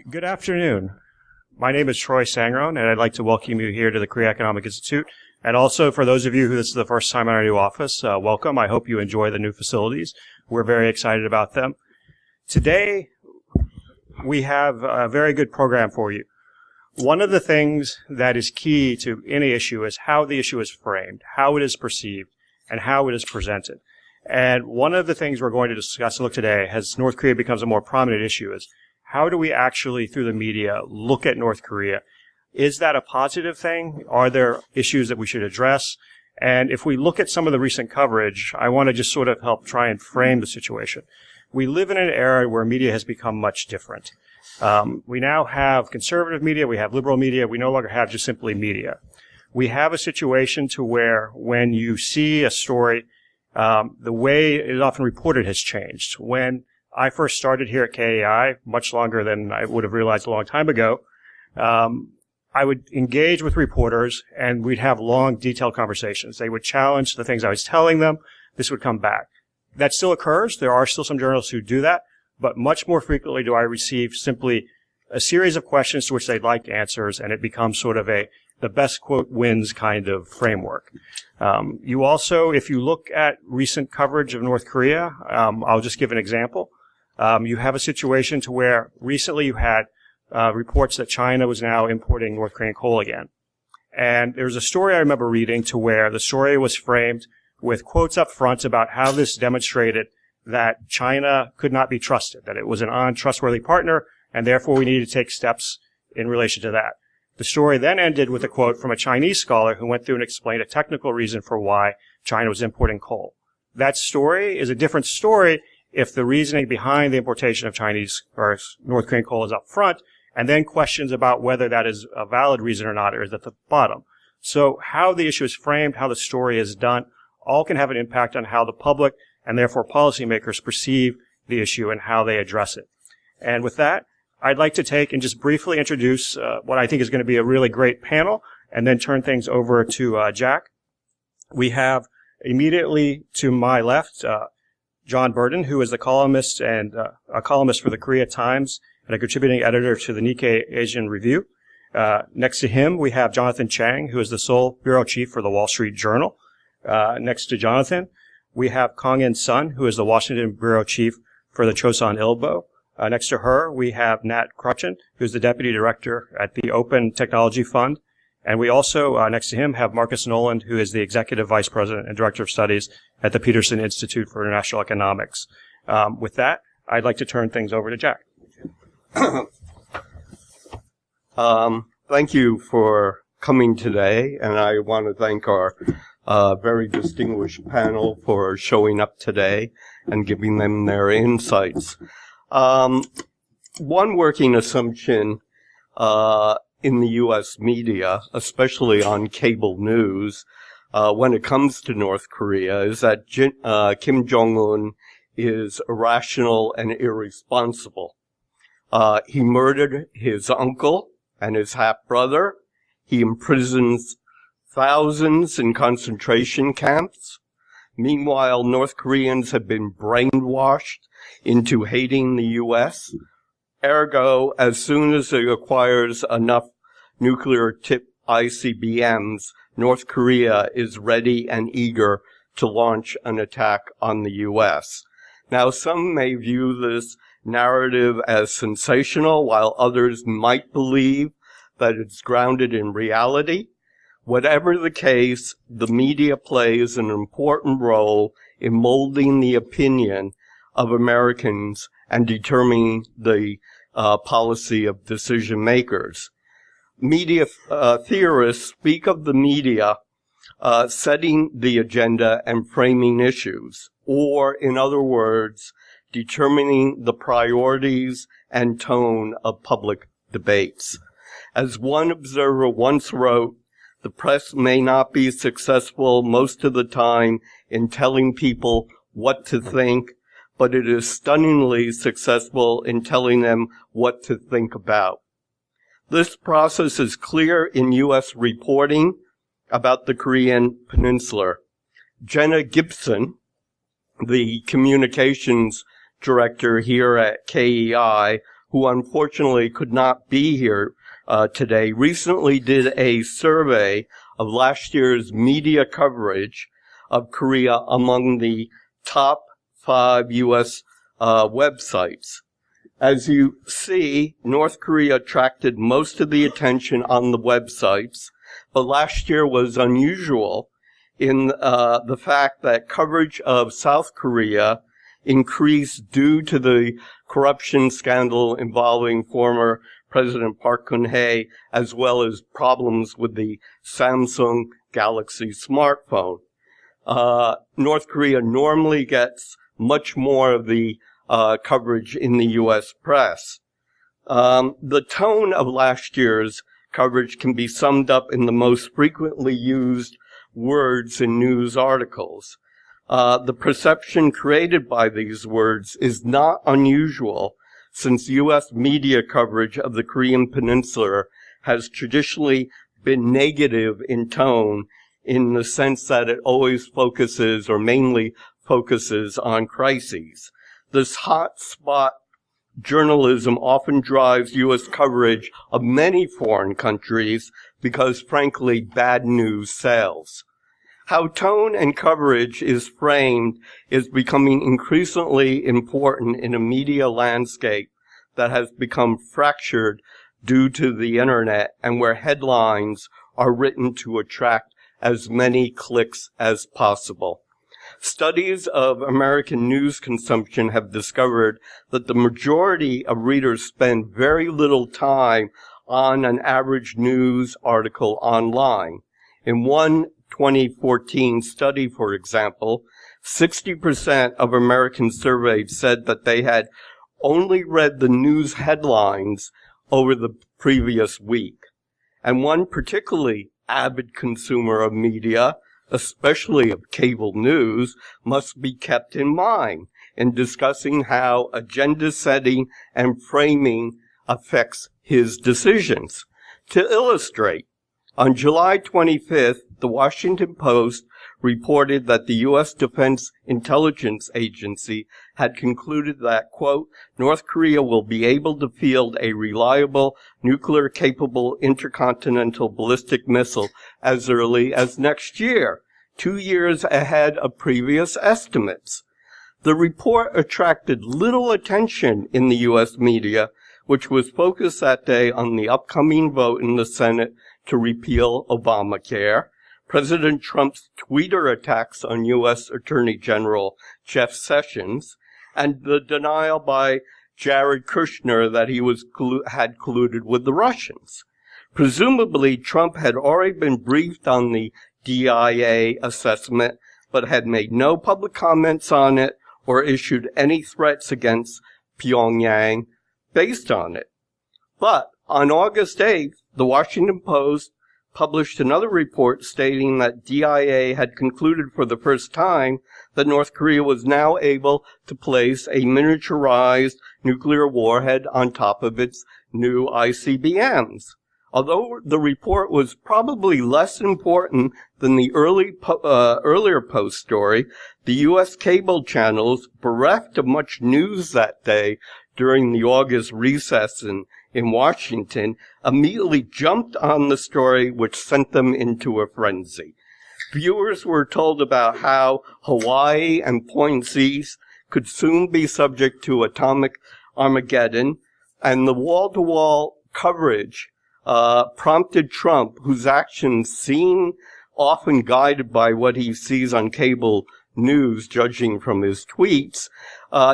Good afternoon. My name is Troy Sangron, and I'd like to welcome you here to the Korea Economic Institute. And also, for those of you who this is the first time in our new office, welcome. I hope you enjoy the new facilities. We're very excited about them. Today, we have a very good program for you. One of the things that is key to any issue is how the issue is framed, how it is perceived, and how it is presented. And one of the things we're going to discuss and look today, as North Korea becomes a more prominent issue, is how do we actually, through the media, look at North Korea? Is that a positive thing? Are there issues that we should address? And if we look at some of the recent coverage, I want to just sort of help try and frame the situation. We live in an era where media has become much different. We now have conservative media, we have liberal media, we no longer have just simply media. We have a situation to where when you see a story, the way it is often reported has changed. When I first started here at KEI, much longer than I would have realized a long time ago, I would engage with reporters and we'd have long, detailed conversations. They would challenge the things I was telling them. This would come back. That still occurs. There are still some journalists who do that, but much more frequently do I receive simply a series of questions to which they'd like answers, and it becomes sort of the best quote wins kind of framework. You also, if you look at recent coverage of North Korea, I'll just give an example. You have a situation to where recently you had reports that China was now importing North Korean coal again. And there's a story I remember reading to where the story was framed with quotes up front about how this demonstrated that China could not be trusted, that it was an untrustworthy partner, and therefore we needed to take steps in relation to that. The story then ended with a quote from a Chinese scholar who went through and explained a technical reason for why China was importing coal. That story is a different story if the reasoning behind the importation of Chinese or North Korean coal is up front, and then questions about whether that is a valid reason or not is at the bottom. So how the issue is framed, how the story is done, all can have an impact on how the public and therefore policymakers perceive the issue and how they address it. And with that, I'd like to take and just briefly introduce what I think is going to be a really great panel and then turn things over to Jack. We have immediately to my left John Burden, who is the columnist and a columnist for the Korea Times and a contributing editor to the Nikkei Asian Review. Next to him, we have Jonathan Chang, who is the Seoul bureau chief for the Wall Street Journal. Next to Jonathan, we have Kong-In Sun, who is the Washington bureau chief for the Chosun Ilbo. Next to her, we have Nat Crutchen, who's the deputy director at the Open Technology Fund. And we also, next to him, have Marcus Noland, who is the executive vice president and director of studies at the Peterson Institute for International Economics. With that, I'd like to turn things over to Jack. Thank you for coming today, and I want to thank our very distinguished panel for showing up today and giving them their insights. One working assumption in the U.S. media, especially on cable news, when it comes to North Korea, is that Kim Jong-un is irrational and irresponsible. He murdered his uncle and his half-brother. He imprisons thousands in concentration camps. Meanwhile, North Koreans have been brainwashed into hating the U.S. Ergo, as soon as it acquires enough nuclear-tipped ICBMs, North Korea is ready and eager to launch an attack on the U.S. Now, some may view this narrative as sensational, while others might believe that it's grounded in reality. Whatever the case, the media plays an important role in molding the opinion of Americans and determining the policy of decision makers. Media theorists speak of the media setting the agenda and framing issues, or, in other words, determining the priorities and tone of public debates. As one observer once wrote, the press may not be successful most of the time in telling people what to think, but it is stunningly successful in telling them what to think about. This process is clear in U.S. reporting about the Korean Peninsula. Jenna Gibson, the communications director here at KEI, who unfortunately could not be here today, recently did a survey of last year's media coverage of Korea among the top 5 U.S. Websites. As you see, North Korea attracted most of the attention on the websites, but last year was unusual in the fact that coverage of South Korea increased due to the corruption scandal involving former President Park Geun-hye, as well as problems with the Samsung Galaxy smartphone. North Korea normally gets much more of the coverage in the U.S. press. The tone of last year's coverage can be summed up in the most frequently used words in news articles. The perception created by these words is not unusual, since U.S. media coverage of the Korean Peninsula has traditionally been negative in tone, in the sense that it always focuses, or mainly focuses, on crises. This hot spot journalism often drives U.S. coverage of many foreign countries because, frankly, bad news sells. How tone and coverage is framed is becoming increasingly important in a media landscape that has become fractured due to the internet, and where headlines are written to attract as many clicks as possible. Studies of American news consumption have discovered that the majority of readers spend very little time on an average news article online. In one 2014 study, for example, 60% of Americans surveyed said that they had only read the news headlines over the previous week. And one particularly avid consumer of media, especially of cable news, must be kept in mind in discussing how agenda setting and framing affects his decisions. To illustrate, on July 25th, the Washington Post reported that the U.S. Defense Intelligence Agency had concluded that, quote, North Korea will be able to field a reliable nuclear-capable intercontinental ballistic missile as early as next year, 2 years ahead of previous estimates. The report attracted little attention in the U.S. media, which was focused that day on the upcoming vote in the Senate to repeal Obamacare, President Trump's Twitter attacks on U.S. Attorney General Jeff Sessions, and the denial by Jared Kushner that he had colluded with the Russians. Presumably, Trump had already been briefed on the DIA assessment, but had made no public comments on it or issued any threats against Pyongyang based on it. But on August 8th, the Washington Post published another report stating that DIA had concluded for the first time that North Korea was now able to place a miniaturized nuclear warhead on top of its new ICBMs. Although the report was probably less important than the earlier Post story, the U.S. cable channels, bereft of much news that day during the August recess in Washington, immediately jumped on the story, which sent them into a frenzy. Viewers were told about how Hawaii and Point Cease could soon be subject to atomic Armageddon, and the wall-to-wall coverage prompted Trump, whose actions seem often guided by what he sees on cable news, judging from his tweets,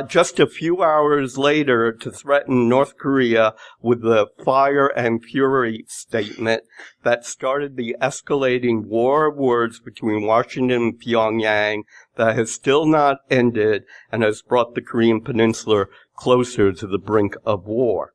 just a few hours later to threaten North Korea with the fire and fury statement that started the escalating war of words between Washington and Pyongyang that has still not ended and has brought the Korean Peninsula closer to the brink of war.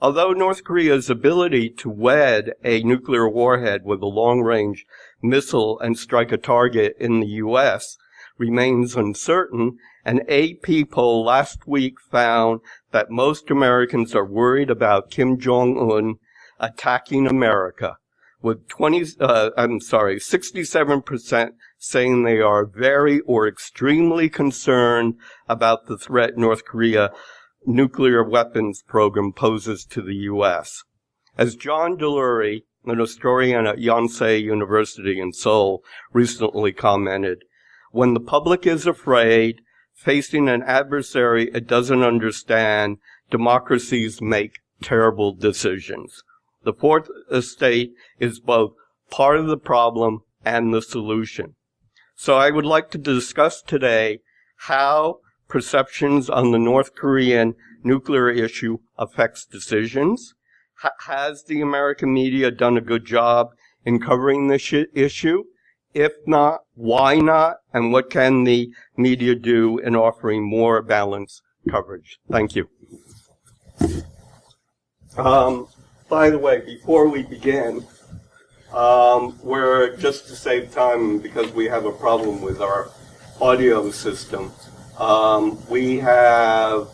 Although North Korea's ability to wed a nuclear warhead with a long-range missile and strike a target in the U.S. remains uncertain, an AP poll last week found that most Americans are worried about Kim Jong-un attacking America, with 67% saying they are very or extremely concerned about the threat North Korea nuclear weapons program poses to the U.S. As John Delury, an historian at Yonsei University in Seoul, recently commented, when the public is afraid, facing an adversary it doesn't understand, democracies make terrible decisions. The fourth estate is both part of the problem and the solution. So I would like to discuss today how perceptions on the North Korean nuclear issue affects decisions. Has the American media done a good job in covering this issue? If not, why not? And what can the media do in offering more balanced coverage? Thank you. By the way, before we begin, we're just to save time because we have a problem with our audio system. We have,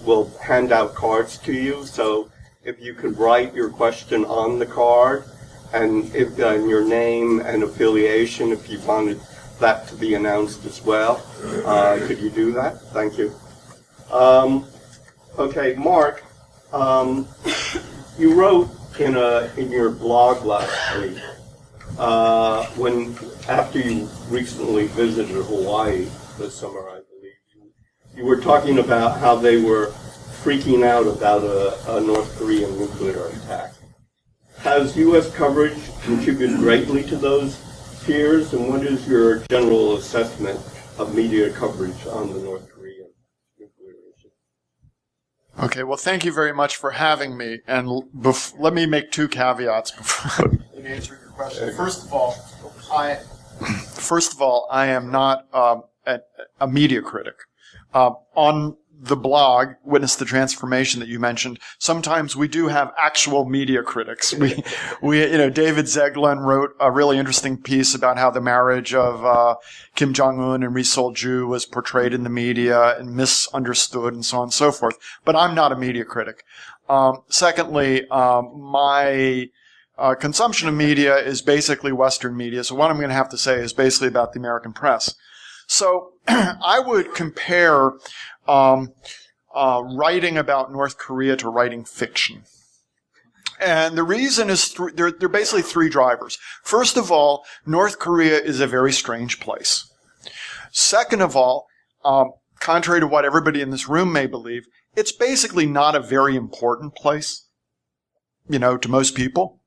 we'll hand out cards to you, so if you could write your question on the card and if your name and affiliation, if you wanted that to be announced as well, could you do that? Thank you. Okay, Mark, you wrote in your blog last week, after you recently visited Hawaii this summer, I believe, you were talking about how they were freaking out about a North Korean nuclear attack. Has U.S. coverage contributed greatly to those fears, and what is your general assessment of media coverage on the North Korean nuclear issue? Okay, well, thank you very much for having me, and let me make two caveats before answering your question. First of all, I am not a media critic. On the blog, Witness the Transformation that you mentioned, sometimes we do have actual media critics. David Zeglin wrote a really interesting piece about how the marriage of Kim Jong-un and Ri Sol-ju was portrayed in the media and misunderstood and so on and so forth. But I'm not a media critic. Secondly, my consumption of media is basically Western media. So what I'm going to have to say is basically about the American press. So I would compare writing about North Korea to writing fiction. And the reason is there are basically three drivers. First of all, North Korea is a very strange place. Second of all, contrary to what everybody in this room may believe, it's basically not a very important place, to most people.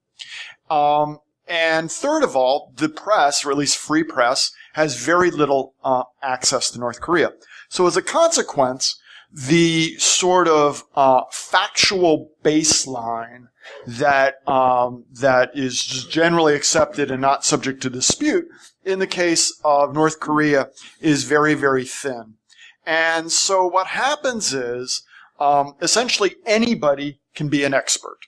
And third of all, the press, or at least free press, has very little access to North Korea. So as a consequence, the sort of factual baseline that is just generally accepted and not subject to dispute in the case of North Korea is very, very thin. And so what happens is essentially anybody can be an expert.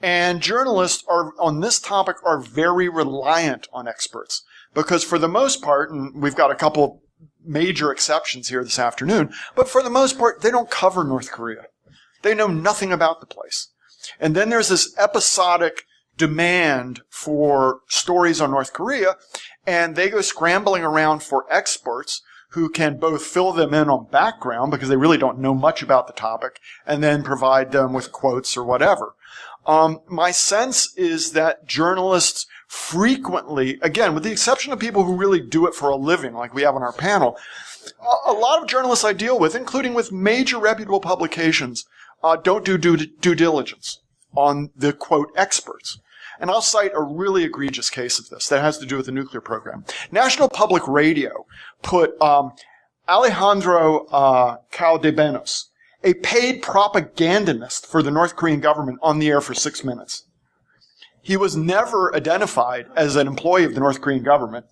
And journalists on this topic are very reliant on experts because for the most part, and we've got a couple major exceptions here this afternoon, but for the most part, they don't cover North Korea. They know nothing about the place. And then there's this episodic demand for stories on North Korea, and they go scrambling around for experts who can both fill them in on background because they really don't know much about the topic, and then provide them with quotes or whatever. My sense is that journalists frequently, again, with the exception of people who really do it for a living, like we have on our panel, a lot of journalists I deal with, including with major reputable publications, don't do due diligence on the, quote, experts. And I'll cite a really egregious case of this that has to do with the nuclear program. National Public Radio put Alejandro Caldebenos, a paid propagandist for the North Korean government, on the air for 6 minutes. He was never identified as an employee of the North Korean government.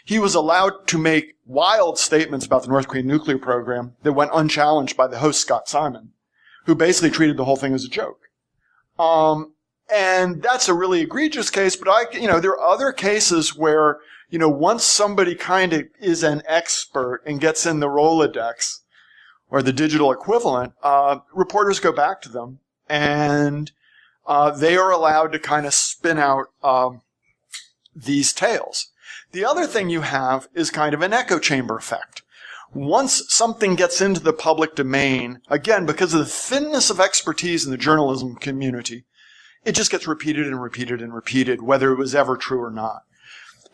He was allowed to make wild statements about the North Korean nuclear program that went unchallenged by the host, Scott Simon, who basically treated the whole thing as a joke. And that's a really egregious case, but there are other cases where, once somebody kind of is an expert and gets in the Rolodex, or the digital equivalent, reporters go back to them, and they are allowed to kind of spin out these tales. The other thing you have is kind of an echo chamber effect, once something gets into the public domain, again, because of the thinness of expertise in the journalism community, it just gets repeated and repeated and repeated, whether it was ever true or not.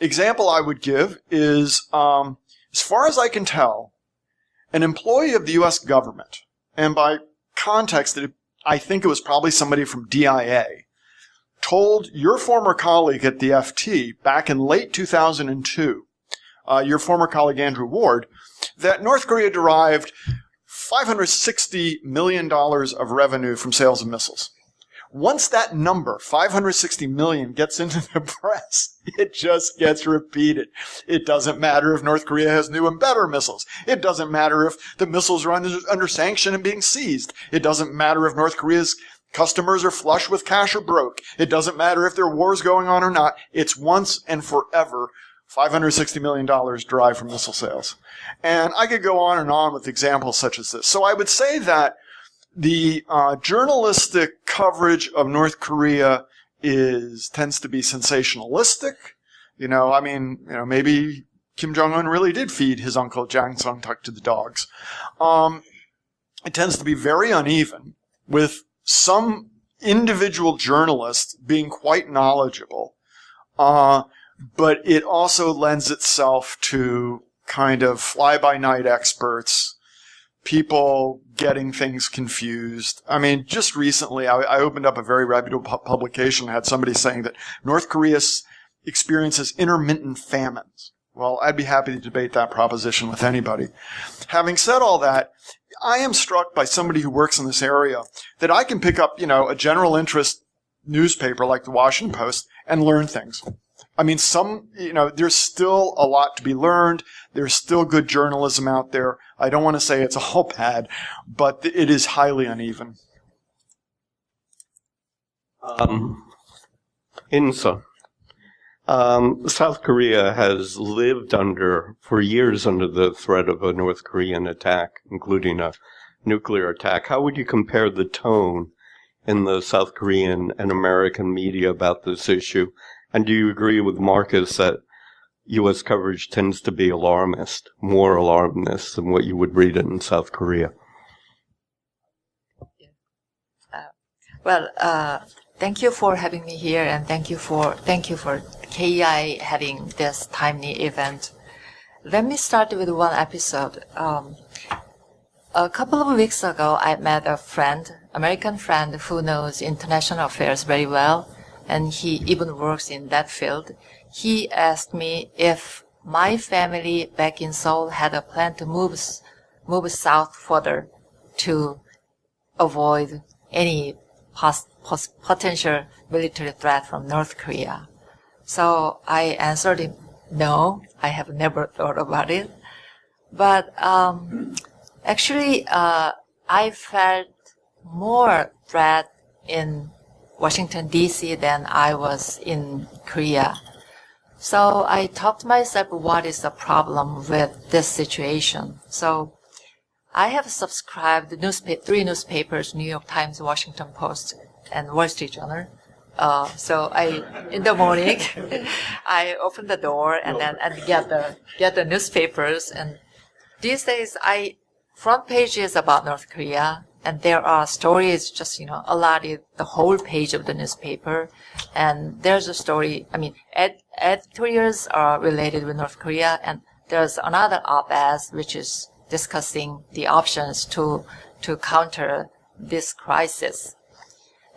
Example I would give is, as far as I can tell, an employee of the U.S. government, and by context, I think it was probably somebody from DIA, told your former colleague at the FT back in late 2002, your former colleague Andrew Ward, that North Korea derived $560 million of revenue from sales of missiles. Once that number, 560 million, gets into the press, it just gets repeated. It doesn't matter if North Korea has new and better missiles. It doesn't matter if the missiles are under sanction and being seized. It doesn't matter if North Korea's customers are flush with cash or broke. It doesn't matter if there are wars going on or not. It's once and forever $560 million derived from missile sales. And I could go on with examples such as this. So I would say that the journalistic coverage of North Korea tends to be sensationalistic. Maybe Kim Jong-un really did feed his uncle Jang Sung-tak to the dogs. It tends to be very uneven, with some individual journalists being quite knowledgeable. But it also lends itself to kind of fly-by-night experts, people getting things confused. I mean, just recently, I opened up a very reputable publication, had somebody saying that North Korea experiences intermittent famines. Well, I'd be happy to debate that proposition with anybody. Having said all that, I am struck by somebody who works in this area that I can pick up, a general interest newspaper like the Washington Post and learn things. I mean, there's still a lot to be learned. There's still good journalism out there. I don't want to say it's all bad, but it is highly uneven. Insa. South Korea has lived for years under the threat of a North Korean attack, including a nuclear attack. How would you compare the tone in the South Korean and American media about this issue? And do you agree with Marcus that U.S. coverage tends to be more alarmist than what you would read in South Korea? Thank you for having me here, and thank you for KEI having this timely event. Let me start with one episode. A couple of weeks ago, I met a American friend who knows international affairs very well, and he even works in that field. He asked me if my family back in Seoul had a plan to move south further to avoid any potential military threat from North Korea. So I answered him, no, I have never thought about it. But actually, I felt more threat in Washington, D.C. than I was in Korea. So I talked to myself, what is the problem with this situation? So I have subscribed to 3 newspapers, New York Times, Washington Post, and Wall Street Journal. So in the morning, I open the door and get the newspapers. And these days, front page is about North Korea, and there are stories just, allotted the whole page of the newspaper. And there's a story, editorials are related with North Korea, and there's another op-ed which is discussing the options to counter this crisis.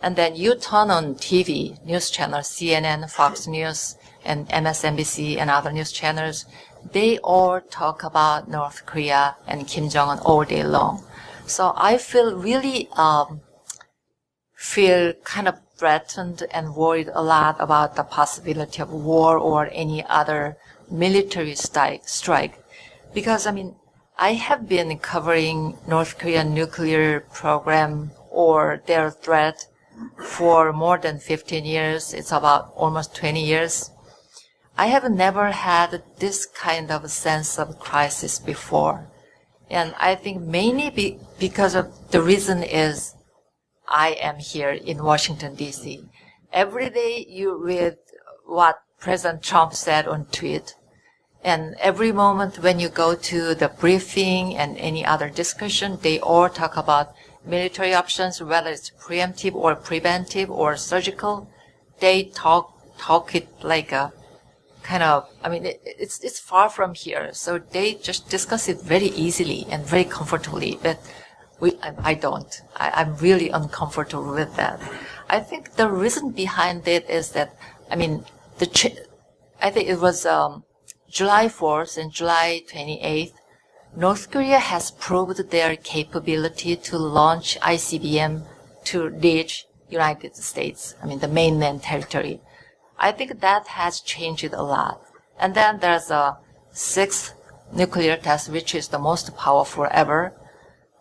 And then you turn on TV, news channels, CNN, Fox News, and MSNBC and other news channels. They all talk about North Korea and Kim Jong-un all day long. So I feel really kind of threatened and worried a lot about the possibility of war or any other military strike. Because, I have been covering North Korean nuclear program or their threat for more than 15 years. It's about almost 20 years. I have never had this kind of sense of crisis before. And I think mainly because of the reason is I am here in Washington, D.C. Every day you read what President Trump said on tweet. And every moment when you go to the briefing and any other discussion, they all talk about military options, whether it's preemptive or preventive or surgical. They talk it like a kind of, it's far from here. So they just discuss it very easily and very comfortably. But I don't. I'm really uncomfortable with that. I think the reason behind it is that, I think it was July 4th and July 28th, North Korea has proved their capability to launch ICBM to reach United States, the mainland territory. I think that has changed a lot. And then there's a sixth nuclear test, which is the most powerful ever.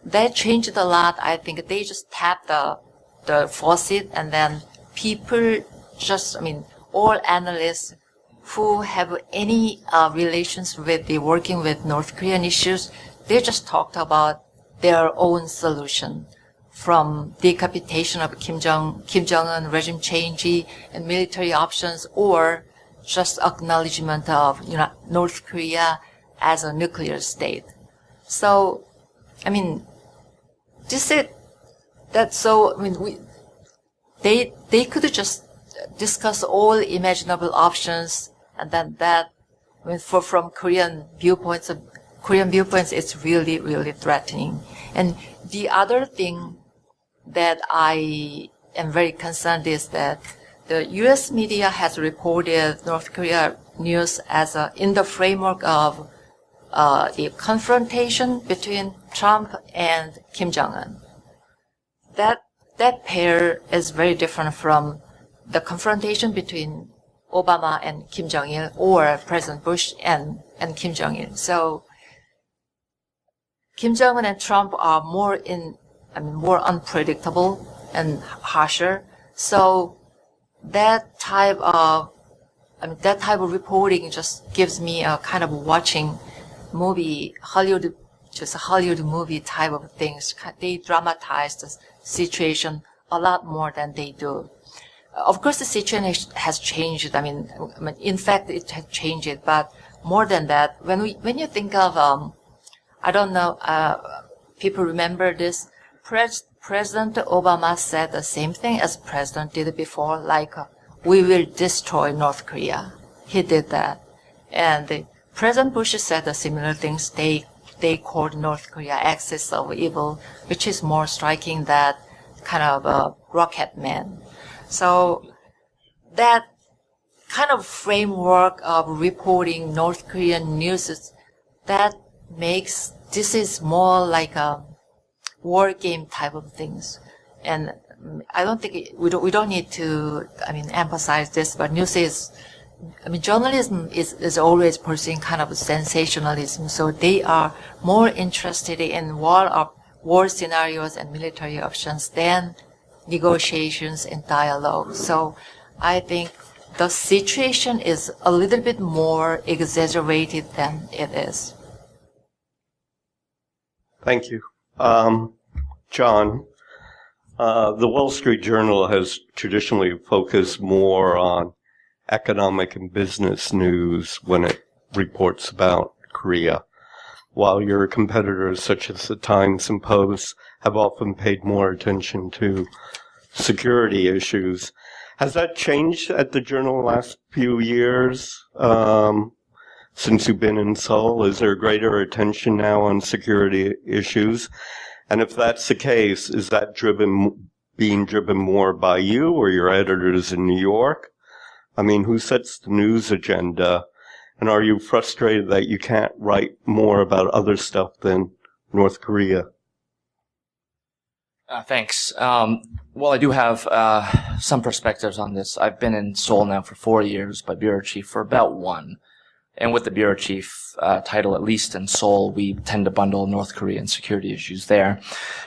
That changed a lot. I think they just tapped the faucet, and then people all analysts who have any relations with the working with North Korean issues, they just talked about their own solution, from decapitation of Kim Jong-un, regime change, and military options, or just acknowledgement of North Korea as a nuclear state. So, they could just discuss all imaginable options, and then that, from Korean viewpoints, it's really, really threatening. And the other thing that I am very concerned is that the U.S. media has reported North Korea news as in the framework of the confrontation between Trump and Kim Jong-un. That pair is very different from the confrontation between Obama and Kim Jong-il, or President Bush and Kim Jong-il. So Kim Jong-un and Trump are more unpredictable and harsher. So that type of reporting just gives me a kind of watching Hollywood movie type of things. They dramatize the situation a lot more than they do. Of course, the situation has changed. In fact, it has changed. But more than that, when you think of, I don't know, people remember this. President Obama said the same thing as President did before, like, we will destroy North Korea. He did that. And President Bush said the similar things. They called North Korea axis of evil, which is more striking that kind of rocket man. So that kind of framework of reporting North Korean news, that makes this is more like a war game type of things. And I don't think we don't need to emphasize this, but journalism is always pursuing kind of sensationalism. So they are more interested in war scenarios and military options than negotiations and dialogue. So I think the situation is a little bit more exaggerated than it is. Thank you. John, the Wall Street Journal has traditionally focused more on economic and business news when it reports about Korea, while your competitors such as the Times and Post have often paid more attention to security issues. Has that changed at the Journal the last few years since you've been in Seoul? Is there greater attention now on security issues? And if that's the case, is that being driven more by you or your editors in New York? Who sets the news agenda? And are you frustrated that you can't write more about other stuff than North Korea? Thanks. Well, I do have some perspectives on this. I've been in Seoul now for 4 years, but bureau chief for about 1. And with the bureau chief title, at least in Seoul, we tend to bundle North Korean security issues there.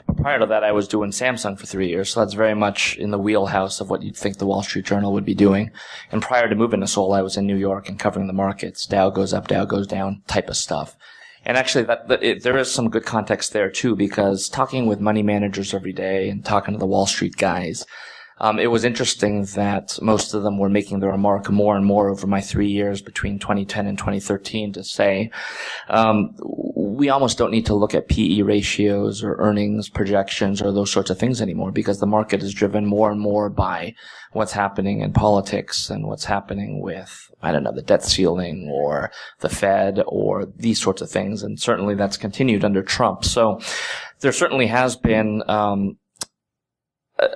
But prior to that, I was doing Samsung for 3 years, so that's very much in the wheelhouse of what you'd think the Wall Street Journal would be doing. And prior to moving to Seoul, I was in New York and covering the markets, Dow goes up, Dow goes down type of stuff. And actually, there is some good context there, too, because talking with money managers every day and talking to the Wall Street guys, It was interesting that most of them were making the remark more and more over my 3 years between 2010 and 2013 to say, we almost don't need to look at PE ratios or earnings projections or those sorts of things anymore, because the market is driven more and more by what's happening in politics and what's happening with, I don't know, the debt ceiling or the Fed or these sorts of things. And certainly that's continued under Trump. So there certainly has been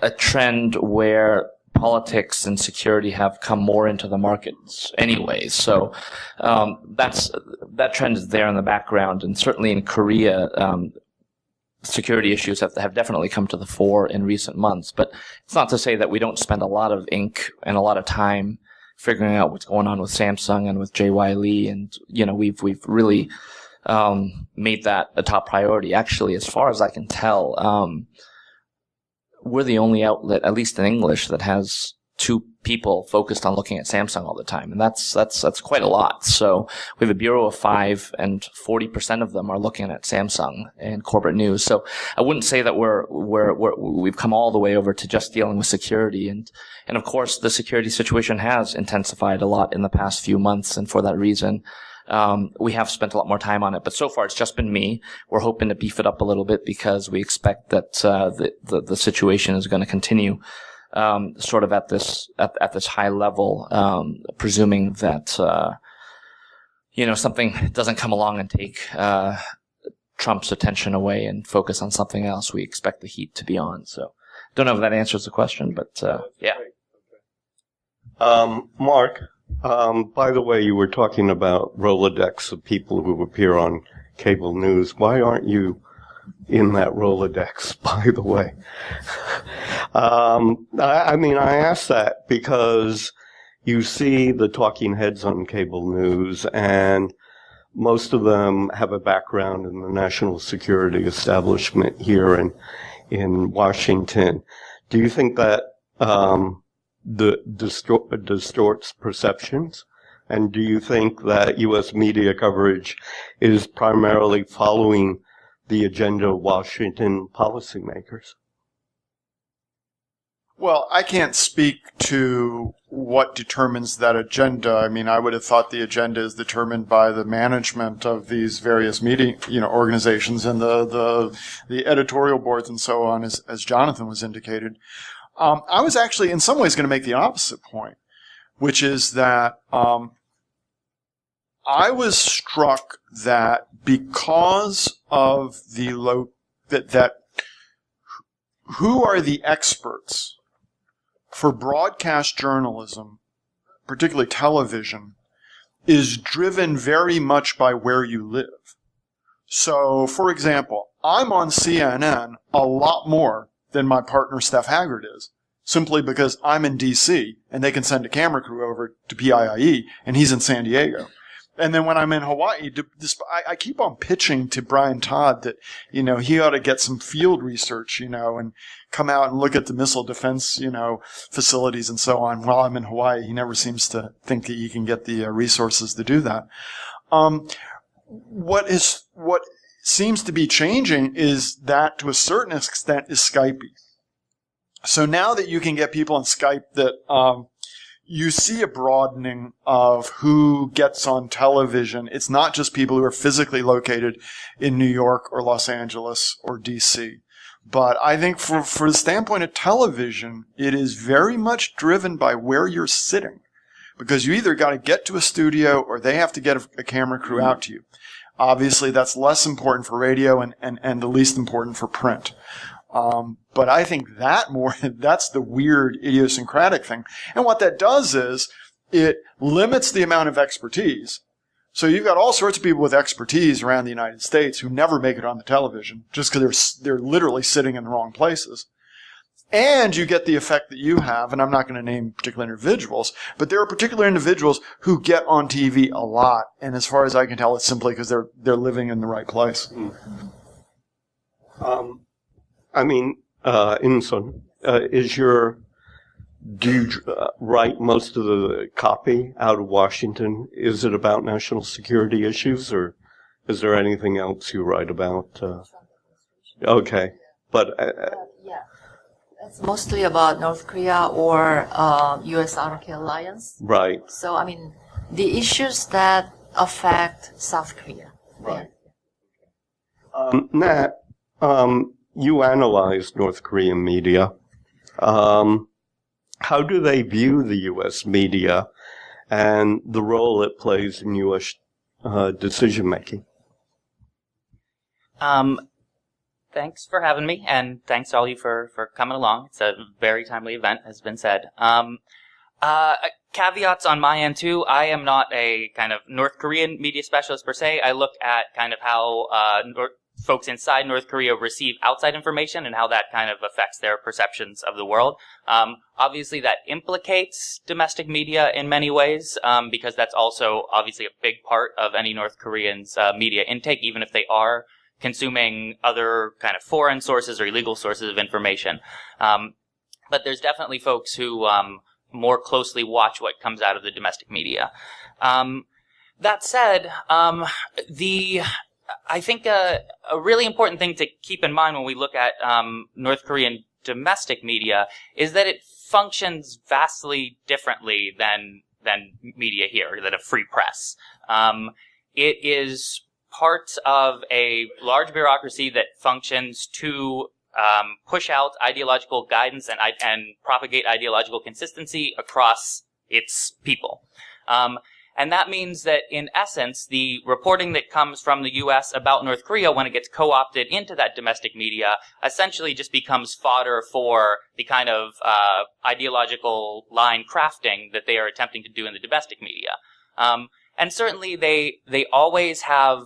a trend where politics and security have come more into the markets anyway. So that trend is there in the background. And certainly in Korea, security issues have definitely come to the fore in recent months. But it's not to say that we don't spend a lot of ink and a lot of time figuring out what's going on with Samsung and with JY Lee. And, we've really made that a top priority. Actually, as far as I can tell, we're the only outlet, at least in English, that has 2 people focused on looking at Samsung all the time. And that's quite a lot. So we have a bureau of 5 and 40% of them are looking at Samsung and corporate news. So I wouldn't say that we've come all the way over to just dealing with security. And of course, the security situation has intensified a lot in the past few months. And for that reason, we have spent a lot more time on it, but so far it's just been me. We're hoping to beef it up a little bit because we expect that the situation is going to continue sort of at this high level, presuming that something doesn't come along and take Trump's attention away and focus on something else. We expect the heat to be on. So, don't know if that answers the question, but yeah. Mark. By the way, you were talking about Rolodex of people who appear on cable news. Why aren't you in that Rolodex, by the way? I ask that because you see the talking heads on cable news, and most of them have a background in the national security establishment here in Washington. Do you think that distorts perceptions? And do you think that U.S. media coverage is primarily following the agenda of Washington policymakers? Well, I can't speak to what determines that agenda. I mean, I would have thought the agenda is determined by the management of these various media, organizations and the editorial boards and so on, as Jonathan was indicated. I was actually, in some ways, going to make the opposite point, which is that I was struck that because of that who are the experts for broadcast journalism, particularly television, is driven very much by where you live. So, for example, I'm on CNN a lot more than my partner Steph Haggard is, simply because I'm in D.C. and they can send a camera crew over to PIIE and he's in San Diego. And then when I'm in Hawaii, I keep on pitching to Brian Todd that, he ought to get some field research, and come out and look at the missile defense, facilities and so on. While I'm in Hawaii, he never seems to think that he can get the resources to do that. What seems to be changing is that, to a certain extent, is Skype. So now that you can get people on Skype, that you see a broadening of who gets on television. It's not just people who are physically located in New York or Los Angeles or D.C. But I think for the standpoint of television, it is very much driven by where you're sitting, because you either got to get to a studio or they have to get a camera crew out to you. Obviously, that's less important for radio and the least important for print. But I think that's the weird idiosyncratic thing. And what that does is it limits the amount of expertise. So you've got all sorts of people with expertise around the United States who never make it on the television just because they're literally sitting in the wrong places. And you get the effect that you have, and I'm not going to name particular individuals, but there are particular individuals who get on TV a lot. And as far as I can tell, it's simply because they're living in the right place. Insun, do you write most of the copy out of Washington? Is it about national security issues, or is there anything else you write about? Okay, but It's mostly about North Korea or U.S.-RK alliance. Right. So, I mean, the issues that affect South Korea. Right. Nat, you analyzed North Korean media. How do they view the U.S. media and the role it plays in U.S. decision making? Thanks for having me, and thanks to all you for coming along. It's a very timely event, has been said. Caveats on my end, too. I am not a kind of North Korean media specialist per se. I look at kind of how folks inside North Korea receive outside information and how that kind of affects their perceptions of the world. Obviously, that implicates domestic media in many ways, because that's also obviously a big part of any North Korean's media intake, even if they are consuming other kind of foreign sources or illegal sources of information. But there's definitely folks who more closely watch what comes out of the domestic media. That said, I think a really important thing to keep in mind when we look at North Korean domestic media is that it functions vastly differently than media here, than a free press. It is part of a large bureaucracy that functions to push out ideological guidance and propagate ideological consistency across its people. And that means that, in essence, the reporting that comes from the U.S. about North Korea, when it gets co-opted into that domestic media, essentially just becomes fodder for the kind of ideological line crafting that they are attempting to do in the domestic media. And certainly they always have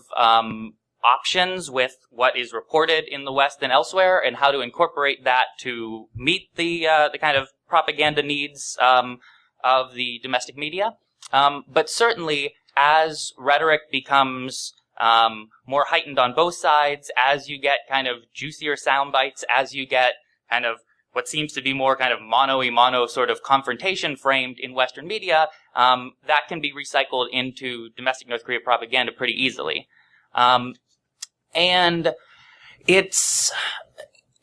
options with what is reported in the West and elsewhere, and how to incorporate that to meet the kind of propaganda needs of the domestic media. But certainly, as rhetoric becomes more heightened on both sides, as you get kind of juicier sound bites, as you get kind of what seems to be more kind of mono-y-mono sort of confrontation framed in Western media, that can be recycled into domestic North Korea propaganda pretty easily. And it's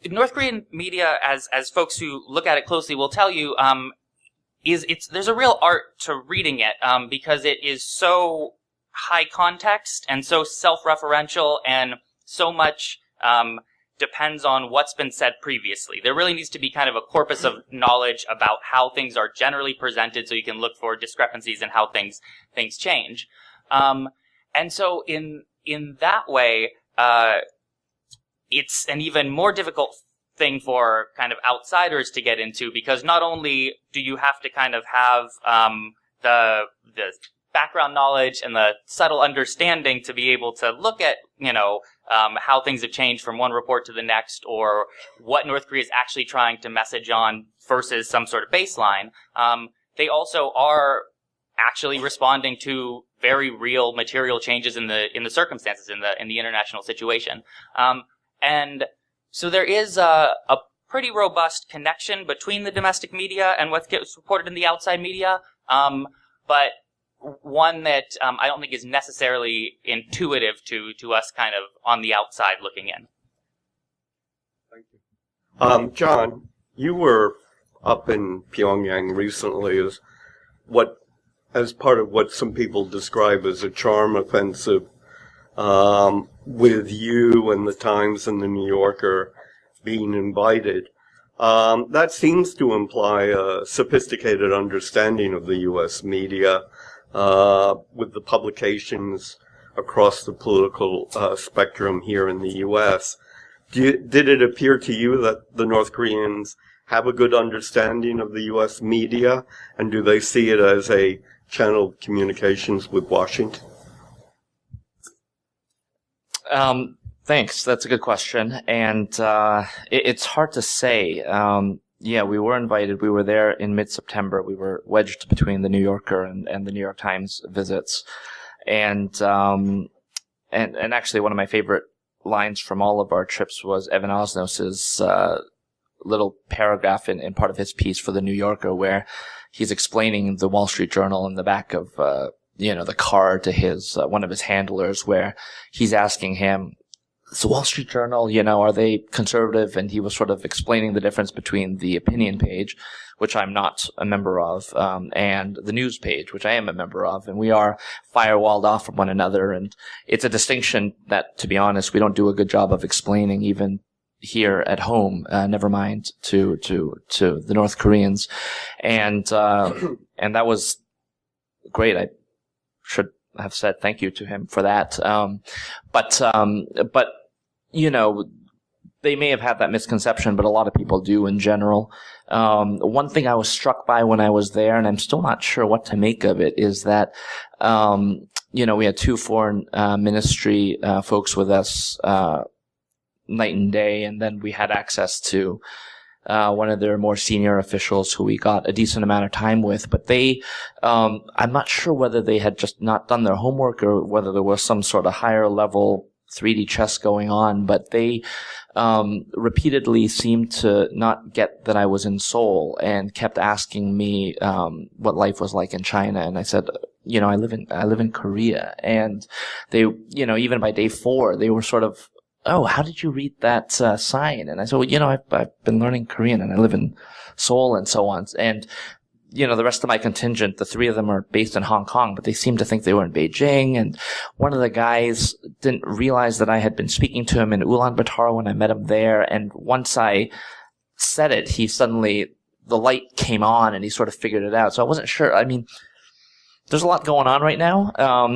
North Korean media, as folks who look at it closely will tell you, there's a real art to reading it, because it is so high context and so self-referential, and so much depends on what's been said previously. There really needs to be kind of a corpus of knowledge about how things are generally presented, so you can look for discrepancies in how things change. And so in that way, it's an even more difficult thing for kind of outsiders to get into, because not only do you have to kind of have the background knowledge and the subtle understanding to be able to look at, how things have changed from one report to the next, or what North Korea is actually trying to message on versus some sort of baseline. They also are actually responding to very real material changes in the circumstances in the international situation. And so there is a pretty robust connection between the domestic media and what gets reported in the outside media, but one that I don't think is necessarily intuitive to us kind of on the outside looking in. Thank you. John, you were up in Pyongyang recently as part of what some people describe as a charm offensive, with you and the Times and the New Yorker being invited. That seems to imply a sophisticated understanding of the U.S. media, with the publications across the political spectrum here in the U.S. Did it appear to you that the North Koreans have a good understanding of the U.S. media, and do they see it as a channel of communications with Washington? Thanks. That's a good question. And it's hard to say. Yeah, we were invited. We were there in mid-September. We were wedged between the New Yorker and the New York Times visits. And actually one of my favorite lines from all of our trips was Evan Osnos's little paragraph in part of his piece for the New Yorker, where he's explaining the Wall Street Journal in the back of the car to his one of his handlers, where he's asking him, it's the Wall Street Journal, are they conservative? And he was sort of explaining the difference between the opinion page, which I'm not a member of, and the news page, which I am a member of. And we are firewalled off from one another. And it's a distinction that, to be honest, we don't do a good job of explaining even here at home, never mind to the North Koreans. And that was great. I should have said thank you to him for that. But they may have had that misconception, but a lot of people do in general. One thing I was struck by when I was there, and I'm still not sure what to make of it, is that, we had two foreign ministry folks with us night and day, and then we had access to one of their more senior officials who we got a decent amount of time with. But they, I'm not sure whether they had just not done their homework or whether there was some sort of higher level 3D chess going on, but they repeatedly seemed to not get that I was in Seoul and kept asking me what life was like in China. And I said, I live in Korea. And they, even by day 4, they were sort of, oh, how did you read that sign? And I said, well, I've been learning Korean and I live in Seoul and so on. And the rest of my contingent, the 3 of them are based in Hong Kong, but they seemed to think they were in Beijing. And one of the guys didn't realize that I had been speaking to him in Ulaanbaatar when I met him there. And once I said it, the light came on and he sort of figured it out. So I wasn't sure. I mean, there's a lot going on right now.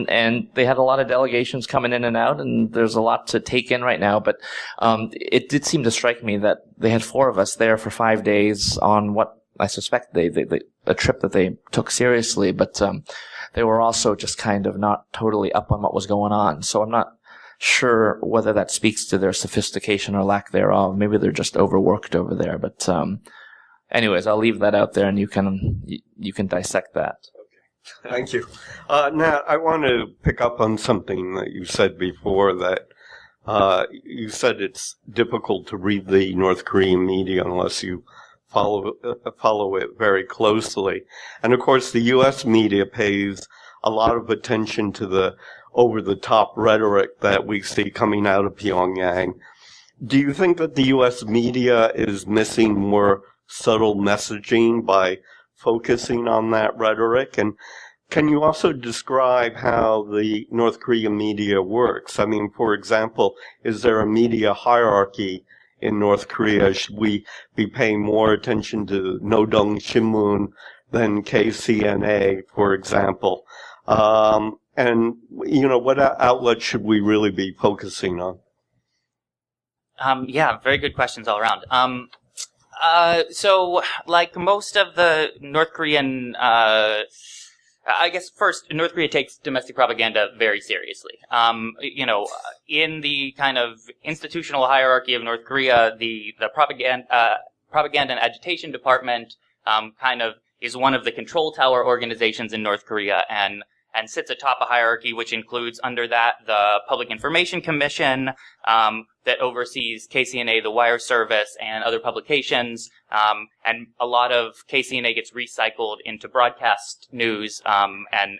And they had a lot of delegations coming in and out, and there's a lot to take in right now. But it did seem to strike me that they had 4 of us there for 5 days on what I suspect a trip that they took seriously, but they were also just kind of not totally up on what was going on. So I'm not sure whether that speaks to their sophistication or lack thereof. Maybe they're just overworked over there. But anyways, I'll leave that out there, and you can dissect that. Okay, thank you. Now, I want to pick up on something that you said before, that you said it's difficult to read the North Korean media unless you follow it very closely. And of course, the U.S. media pays a lot of attention to the over-the-top rhetoric that we see coming out of Pyongyang. Do you think that the U.S. media is missing more subtle messaging by focusing on that rhetoric? And can you also describe how the North Korean media works? I mean, for example, is there a media hierarchy in North Korea? Should we be paying more attention to Nodong Shinmun than KCNA, for example? And, what outlet should we really be focusing on? Very good questions all around. So, like most of the North Korean, I guess first, North Korea takes domestic propaganda very seriously. In the kind of institutional hierarchy of North Korea, the propaganda and agitation department, kind of is one of the control tower organizations in North Korea and sits atop a hierarchy which includes under that the Public Information Commission, that oversees KCNA, the wire service, and other publications. And a lot of KCNA gets recycled into broadcast news, and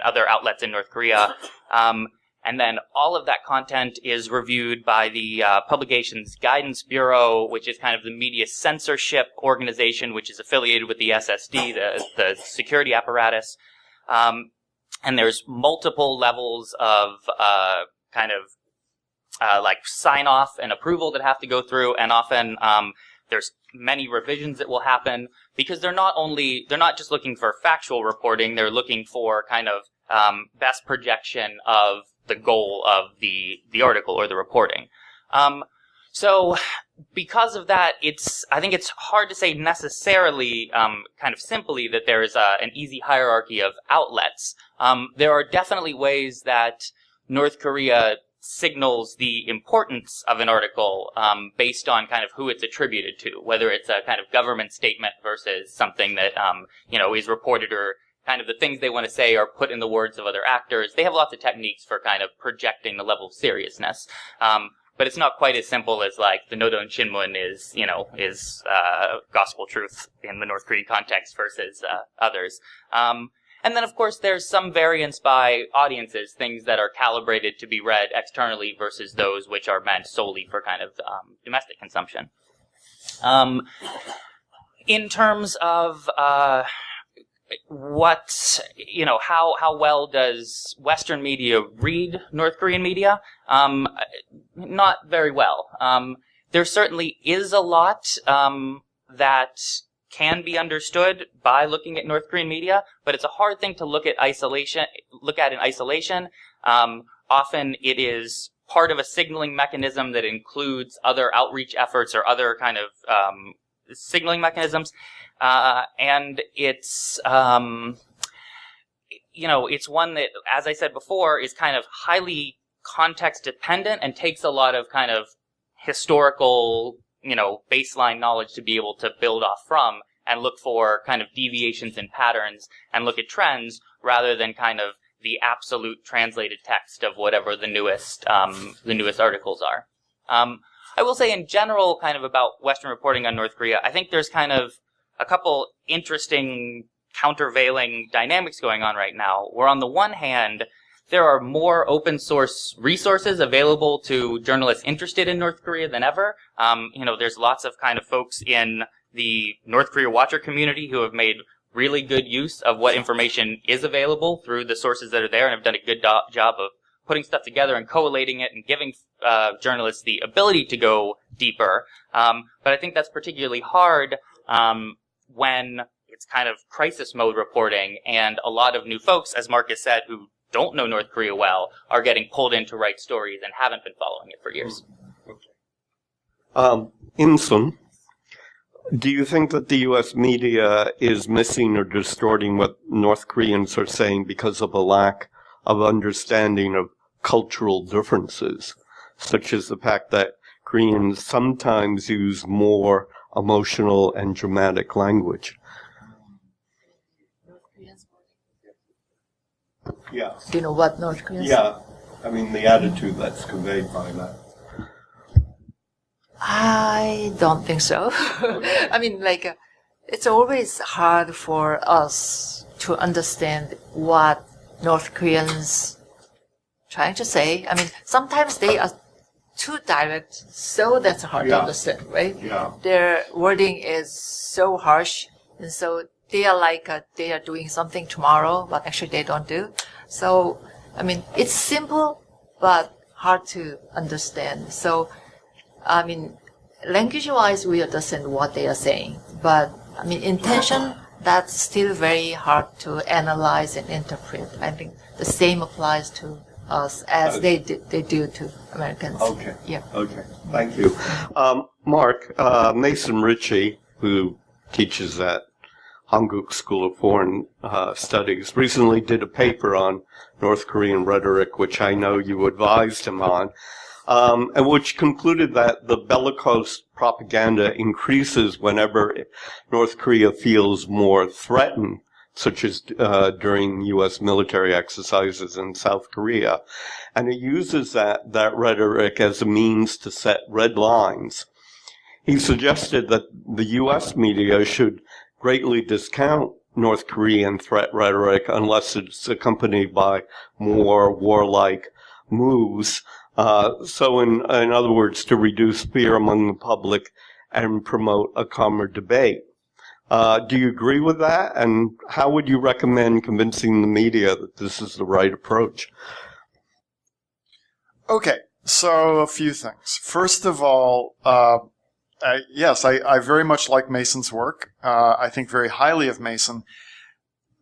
other outlets in North Korea. And then all of that content is reviewed by the Publications Guidance Bureau, which is kind of the media censorship organization, which is affiliated with the SSD, the security apparatus. And there's multiple levels of like sign off and approval that have to go through, and often there's many revisions that will happen because they're not just looking for factual reporting, they're looking for kind of best projection of the goal of the article or the reporting. So because of that, I think it's hard to say necessarily, kind of simply, that there is an easy hierarchy of outlets. There are definitely ways that North Korea signals the importance of an article based on kind of who it's attributed to, whether it's a kind of government statement versus something that is reported, or kind of the things they want to say are put in the words of other actors. They have lots of techniques for kind of projecting the level of seriousness. But it's not quite as simple as like the Nodong Shinmun is gospel truth in the North Korean context versus others. And And then, of course, there's some variance by audiences, things that are calibrated to be read externally versus those which are meant solely for kind of domestic consumption. In terms of how well does Western media read North Korean media? Not very well. There certainly is a lot that can be understood by looking at North Korean media, but it's a hard thing to look at in isolation. Often it is part of a signaling mechanism that includes other outreach efforts or other kind of signaling mechanisms, and it's it's one that, as I said before, is kind of highly context dependent and takes a lot of kind of historical baseline knowledge to be able to build off from and look for kind of deviations in patterns and look at trends rather than kind of the absolute translated text of whatever the newest articles are. I will say in general kind of about Western reporting on North Korea, I think there's kind of a couple interesting countervailing dynamics going on right now, where on the one hand, there are more open source resources available to journalists interested in North Korea than ever. There's lots of kind of folks in the North Korea Watcher community who have made really good use of what information is available through the sources that are there and have done a good job of putting stuff together and collating it and giving journalists the ability to go deeper. But I think that's particularly hard when it's kind of crisis mode reporting and a lot of new folks, as Marcus said, who don't know North Korea well, are getting pulled in to write stories and haven't been following it for years. Insun, do you think that the U.S. media is missing or distorting what North Koreans are saying because of a lack of understanding of cultural differences, such as the fact that Koreans sometimes use more emotional and dramatic language? Yeah. Do you know what North Koreans? Yeah. I mean, the attitude that's conveyed by that. I don't think so. I mean, it's always hard for us to understand what North Koreans trying to say. I mean, sometimes they are too direct, so that's hard to understand, right? Yeah. Their wording is so harsh, and so they are they are doing something tomorrow, but actually they don't do. So, I mean, it's simple, but hard to understand. So, I mean, language-wise, we understand what they are saying, but I mean, intention, that's still very hard to analyze and interpret. I think the same applies to us as they do to Americans. Okay. Yeah. Okay. Thank you. Mark, Mason Ritchie, who teaches at Hankuk School of Foreign Studies, recently did a paper on North Korean rhetoric, which I know you advised him on, and which concluded that the bellicose propaganda increases whenever North Korea feels more threatened, such as during U.S. military exercises in South Korea. And it uses that rhetoric as a means to set red lines. He suggested that the U.S. media should greatly discount North Korean threat rhetoric unless it's accompanied by more warlike moves. So in other words, to reduce fear among the public and promote a calmer debate. Do you agree with that? And how would you recommend convincing the media that this is the right approach? Okay, so a few things. First of all, yes, I very much like Mason's work. I think very highly of Mason.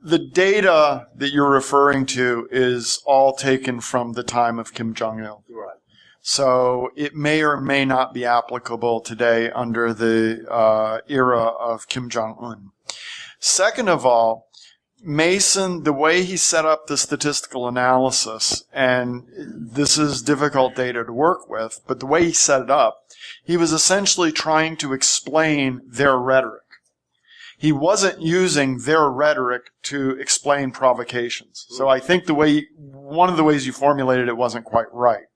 The data that you're referring to is all taken from the time of Kim Jong-il. Right. So it may or may not be applicable today under the era of Kim Jong-un. Second of all, Mason, the way he set up the statistical analysis, and this is difficult data to work with, but the way he set it up, he was essentially trying to explain their rhetoric. He wasn't using their rhetoric to explain provocations. So I think one of the ways you formulated it wasn't quite right.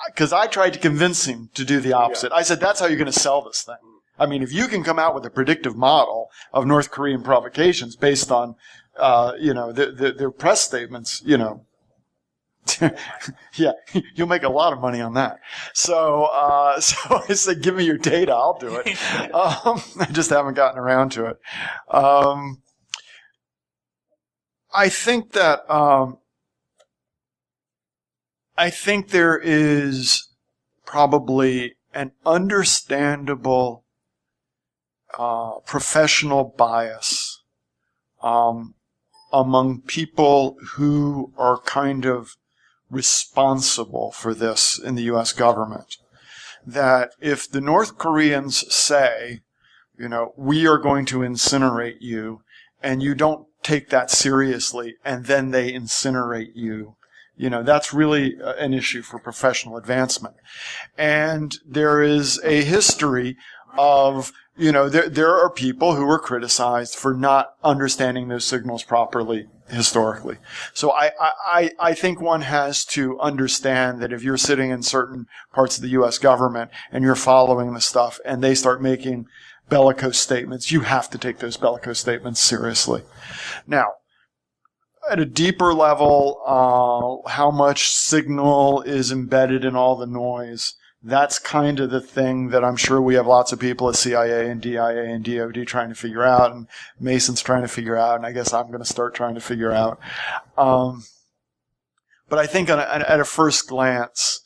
Because I tried to convince him to do the opposite. I said, that's how you're going to sell this thing. I mean, if you can come out with a predictive model of North Korean provocations based on their press statements, yeah, you'll make a lot of money on that. So I said, give me your data, I'll do it. I just haven't gotten around to it. I think that, I think there is probably an understandable, professional bias, among people who are kind of responsible for this in the U.S. government. That if the North Koreans say, we are going to incinerate you, and you don't take that seriously, and then they incinerate you, that's really an issue for professional advancement. And there is a history of, there are people who were criticized for not understanding those signals properly historically. So I think one has to understand that if you're sitting in certain parts of the U.S. government and you're following the stuff and they start making bellicose statements, you have to take those bellicose statements seriously. Now, at a deeper level, how much signal is embedded in all the noise, that's kind of the thing that I'm sure we have lots of people at CIA and DIA and DOD trying to figure out, and Mason's trying to figure out, and I guess I'm going to start trying to figure out. But I think at a first glance,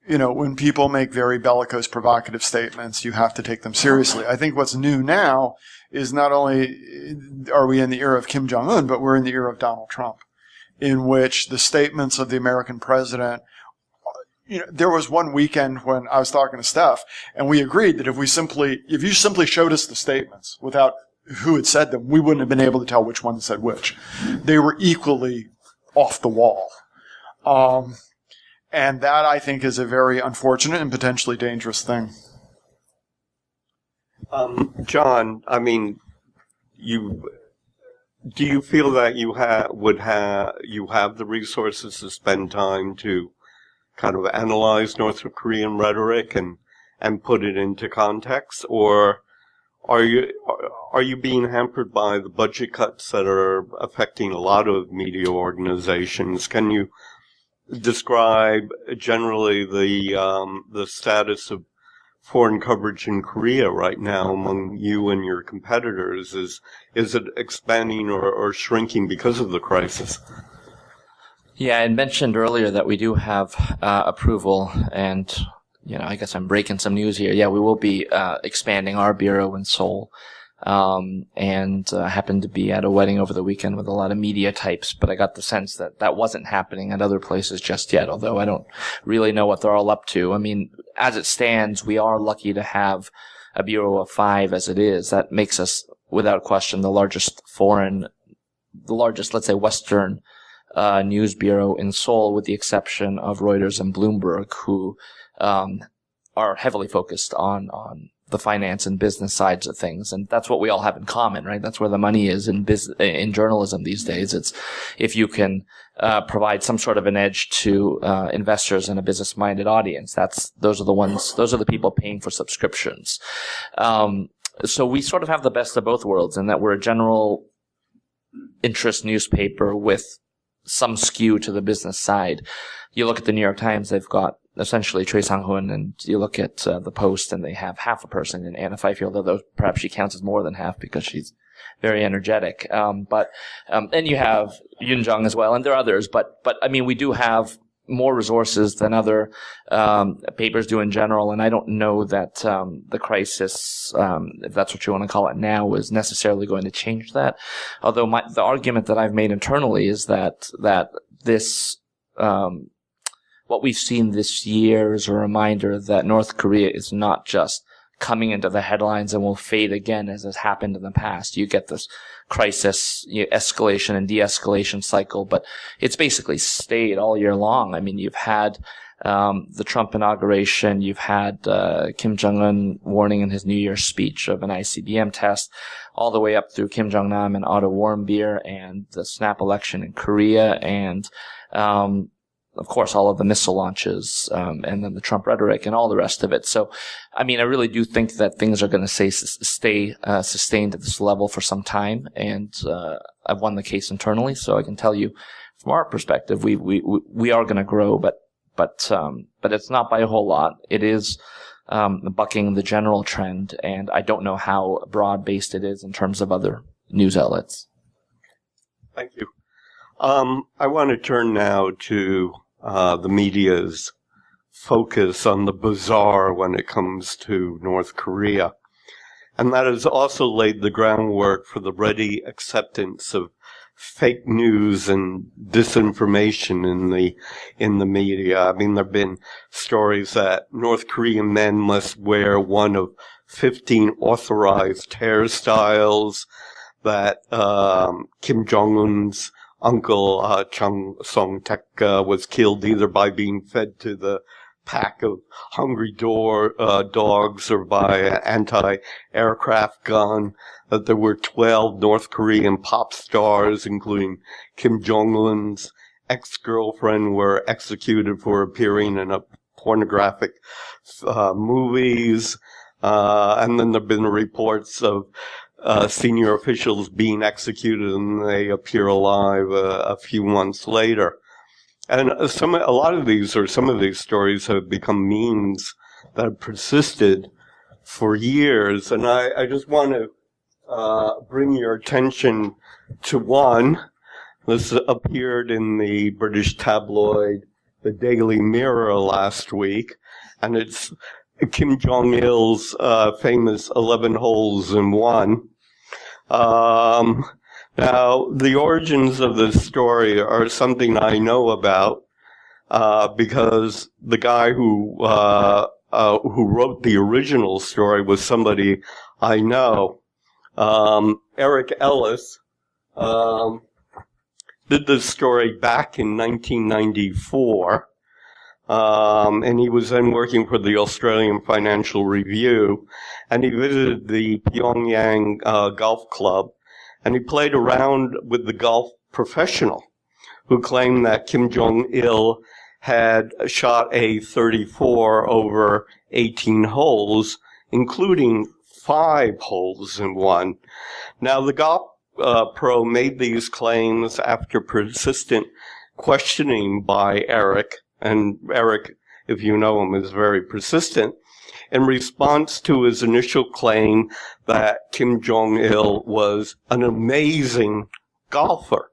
when people make very bellicose, provocative statements, you have to take them seriously. I think what's new now is not only are we in the era of Kim Jong-un, but we're in the era of Donald Trump, in which the statements of the American president, there was one weekend when I was talking to Steph, and we agreed that if you simply showed us the statements without who had said them, we wouldn't have been able to tell which one said which. They were equally off the wall. And that, I think, is a very unfortunate and potentially dangerous thing. John, do you feel that you have the resources to spend time to kind of analyze North Korean rhetoric and put it into context, or are you being hampered by the budget cuts that are affecting a lot of media organizations? Can you describe generally the status of foreign coverage in Korea right now among you and your competitors? Is it expanding or shrinking because of the crisis? Yeah, I mentioned earlier that we do have approval, and I guess I'm breaking some news here. Yeah, we will be expanding our bureau in Seoul, and happened to be at a wedding over the weekend with a lot of media types, but I got the sense that that wasn't happening at other places just yet, although I don't really know what they're all up to. As it stands, we are lucky to have a bureau of 5 as it is. That makes us, without question, the largest, let's say, Western news bureau in Seoul, with the exception of Reuters and Bloomberg, who are heavily focused on the finance and business sides of things. And that's what we all have in common, right? That's where the money is in journalism these days. It's if you can provide some sort of an edge to investors and a business-minded audience, those are the people paying for subscriptions. So we sort of have the best of both worlds in that we're a general interest newspaper with some skew to the business side. You look at the New York Times, they've got essentially Choi Sang-hoon, and you look at the Post, and they have half a person in Anna Fifield, although perhaps she counts as more than half because she's very energetic. And you have Yoon Jung as well, and there are others. But we do have more resources than other papers do in general, and I don't know that the crisis, if that's what you want to call it now, is necessarily going to change that. Although the argument that I've made internally is that this what we've seen this year is a reminder that North Korea is not just coming into the headlines and will fade again as has happened in the past. You get this crisis, escalation and de-escalation cycle, but it's basically stayed all year long. You've had the Trump inauguration, you've had Kim Jong-un warning in his New Year's speech of an ICBM test, all the way up through Kim Jong-nam and Otto Warmbier and the snap election in Korea, and of course, all of the missile launches, and then the Trump rhetoric and all the rest of it. So, I mean, I really do think that things are going to stay sustained at this level for some time. And I've won the case internally, so I can tell you, from our perspective, we are going to grow, but it's not by a whole lot. It is bucking the general trend, and I don't know how broad-based it is in terms of other news outlets. Thank you. I want to turn now to the media's focus on the bizarre when it comes to North Korea. And that has also laid the groundwork for the ready acceptance of fake news and disinformation in the media. I mean, there have been stories that North Korean men must wear one of 15 authorized hairstyles, that Kim Jong-un's uncle, Chung Song-taek, was killed either by being fed to the pack of hungry dogs or by an anti-aircraft gun, that there were 12 North Korean pop stars, including Kim Jong-un's ex-girlfriend, were executed for appearing in pornographic movies. And then there have been reports of senior officials being executed and they appear alive a few months later. And some of these stories have become memes that have persisted for years. And I just want to bring your attention to one. This appeared in the British tabloid, the Daily Mirror, last week. And it's Kim Jong-il's famous 11 holes in one. Now, the origins of this story are something I know about, because the guy who wrote the original story was somebody I know. Eric Ellis, did this story back in 1994. And he was then working for the Australian Financial Review, and he visited the Pyongyang Golf Club, and he played around with the golf professional who claimed that Kim Jong-il had shot a 34 over 18 holes, including 5 holes in one. Now, the golf pro made these claims after persistent questioning by Eric, and Eric, if you know him, is very persistent, in response to his initial claim that Kim Jong-il was an amazing golfer.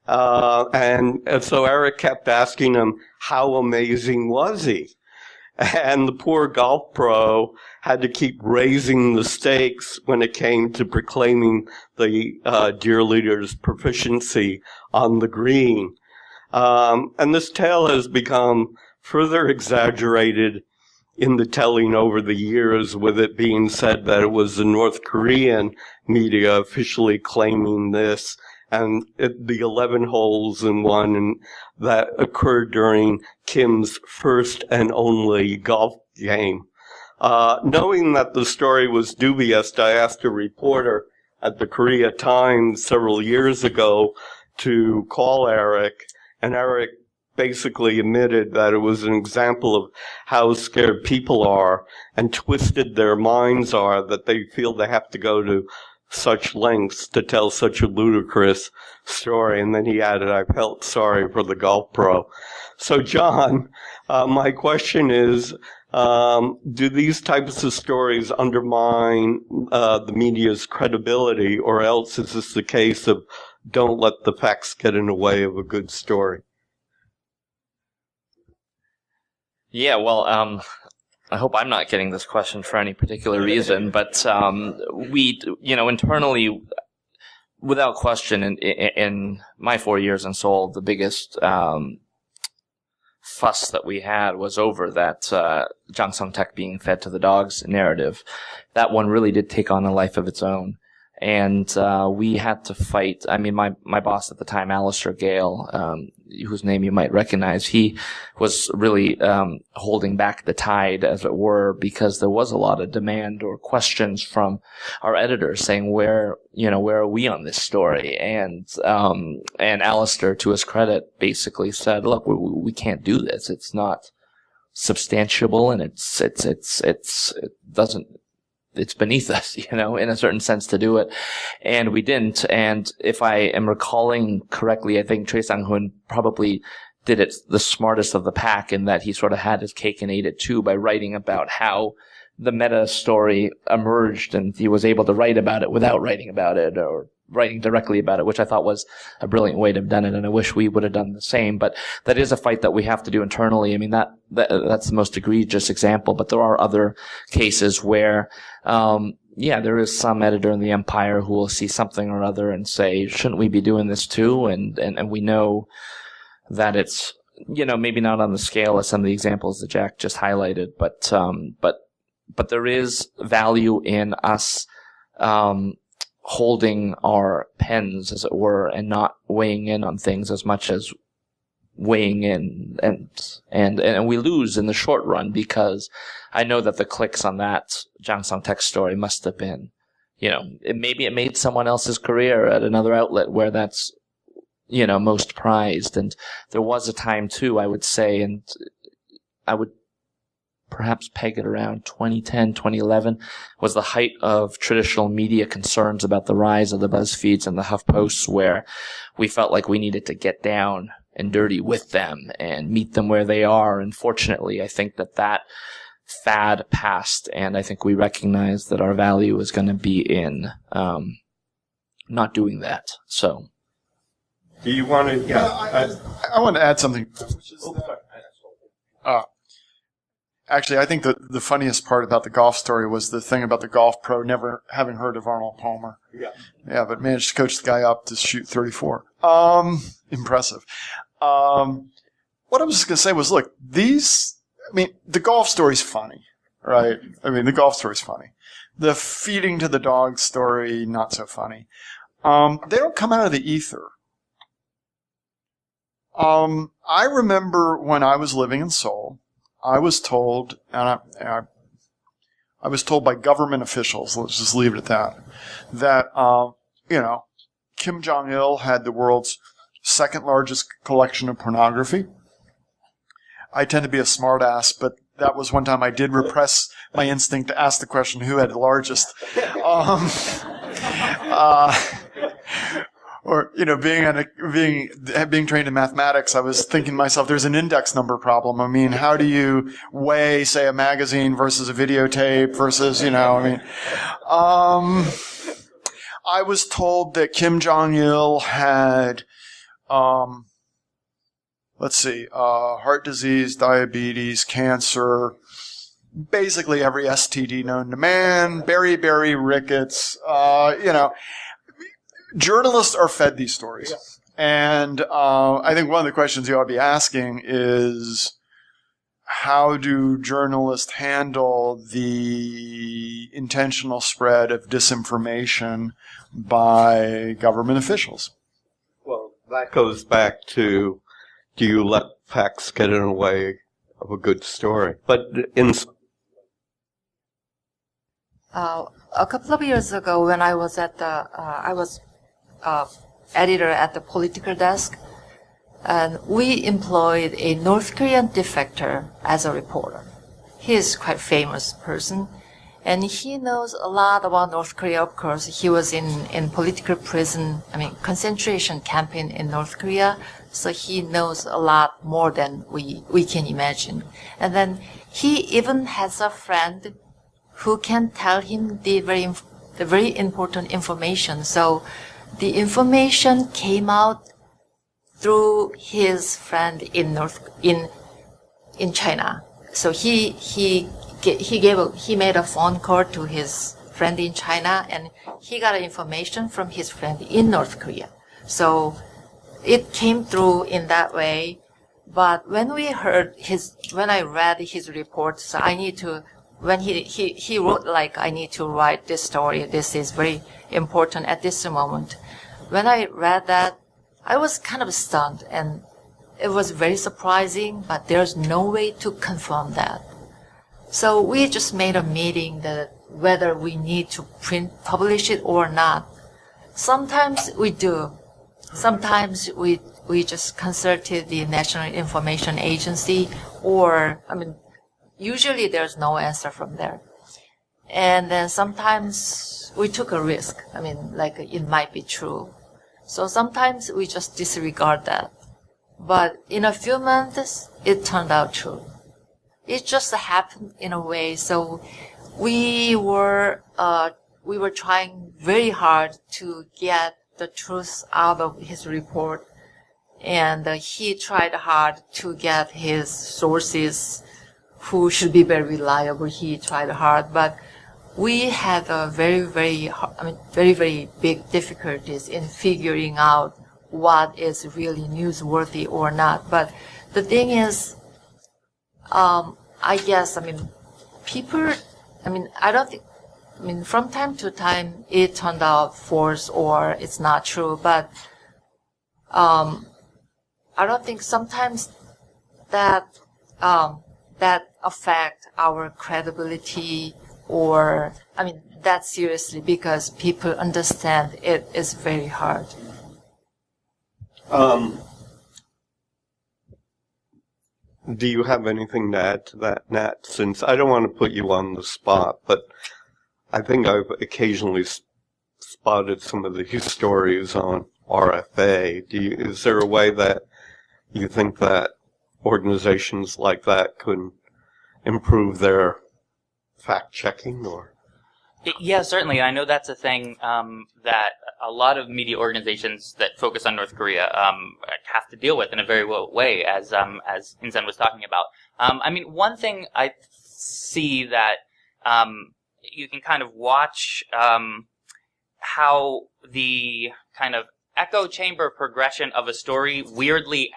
And so Eric kept asking him, how amazing was he? And the poor golf pro had to keep raising the stakes when it came to proclaiming the dear leader's proficiency on the green. And this tale has become further exaggerated in the telling over the years, with it being said that it was the North Korean media officially claiming this, and the 11 holes in one, and that occurred during Kim's first and only golf game. Knowing that the story was dubious, I asked a reporter at the Korea Times several years ago to call Eric, and Eric basically admitted that it was an example of how scared people are and twisted their minds are, that they feel they have to go to such lengths to tell such a ludicrous story. And then he added, I felt sorry for the golf pro. So, John, my question is, do these types of stories undermine the media's credibility, or else is this the case of don't let the facts get in the way of a good story? Yeah, well, I hope I'm not getting this question for any particular reason, but we, internally, without question, in my 4 years in Seoul, the biggest fuss that we had was over that Jang Sung-taek being fed to the dogs narrative. That one really did take on a life of its own. And we had to fight. I mean, my boss at the time, Alistair Gale, whose name you might recognize, he was really holding back the tide, as it were, because there was a lot of demand or questions from our editors saying, where are we on this story? And Alistair, to his credit, basically said, look, we can't do this. It's not substantiable, and it's beneath us, in a certain sense to do it. And we didn't. And if I am recalling correctly, I think Choi Sang-hoon probably did it the smartest of the pack in that he sort of had his cake and ate it too by writing about how the meta story emerged, and he was able to write about it without writing about it or writing directly about it, which I thought was a brilliant way to have done it, and I wish we would have done the same. But that is a fight that we have to do internally. I mean, that's the most egregious example, but there are other cases where, there is some editor in the Empire who will see something or other and say, shouldn't we be doing this too? And we know that it's, maybe not on the scale of some of the examples that Jack just highlighted, but there is value in us, holding our pens, as it were, and not weighing in on things as much as weighing in, and we lose in the short run, because I know that the clicks on that Jang Sung-taek story must have been, maybe it made someone else's career at another outlet where that's, most prized. And there was a time too, I would say, and I would perhaps peg it around 2010, 2011, was the height of traditional media concerns about the rise of the BuzzFeeds and the HuffPosts, where we felt like we needed to get down and dirty with them and meet them where they are. And fortunately, I think that fad passed, and I think we recognize that our value is going to be in not doing that. So, do you want to? Yeah, I want to add something. Actually, I think the funniest part about the golf story was the thing about the golf pro never having heard of Arnold Palmer. Yeah, but managed to coach the guy up to shoot 34. Impressive. What I was just going to say was, look, the golf story's funny, right? The golf story's funny. The feeding to the dog story, not so funny. They don't come out of the ether. I remember when I was living in Seoul, I was told, and I was told by government officials, let's just leave it at that, Kim Jong-il had the world's second largest collection of pornography. I tend to be a smartass, but that was one time I did repress my instinct to ask the question, who had the largest? Or, being trained in mathematics, I was thinking to myself, there's an index number problem. How do you weigh, say, a magazine versus a videotape versus, I was told that Kim Jong-il had, heart disease, diabetes, cancer, basically every STD known to man, beriberi, rickets, Journalists are fed these stories. Yeah. And I think one of the questions you ought to be asking is, how do journalists handle the intentional spread of disinformation by government officials? Well, that goes back to, do you let facts get in the way of a good story? But a couple of years ago, when I was at I was editor at the political desk, and we employed a North Korean defector as a reporter. He is quite famous person, and he knows a lot about North Korea. Of course, he was in political prison, concentration camp in North Korea, so he knows a lot more than we can imagine. And then he even has a friend who can tell him the very important information. So the information came out through his friend in China. So he made a phone call to his friend in China, and he got information from his friend in North Korea. So it came through in that way. But when I read his report, so I need to when he wrote like, I need to write this story. This is very important at this moment. When I read that, I was kind of stunned, and it was very surprising, but there's no way to confirm that. So we just made a meeting that whether we need to publish it or not. Sometimes we do. Sometimes we just consulted the National Information Agency, or, usually there's no answer from there. And then sometimes we took a risk. Like it might be true. So sometimes we just disregard that. But in a few months, it turned out true. It just happened in a way. So we were trying very hard to get the truth out of his report. And he tried hard to get his sources who should be very reliable. He tried hard, but we had a very, very big difficulties in figuring out what is really newsworthy or not. But the thing is, I guess, people, I don't think, from time to time it turned out false or it's not true, but I don't think sometimes that affect our credibility or, that seriously, because people understand it is very hard. Do you have anything to add to that, Nat? Since I don't want to put you on the spot, but I think I've occasionally spotted some of these stories on RFA. Is there a way that you think that organizations like that could improve their fact-checking, or? Yeah, certainly. I know that's a thing that a lot of media organizations that focus on North Korea have to deal with in a very way, as Insen was talking about. One thing I see that you can kind of watch how the kind of echo chamber progression of a story weirdly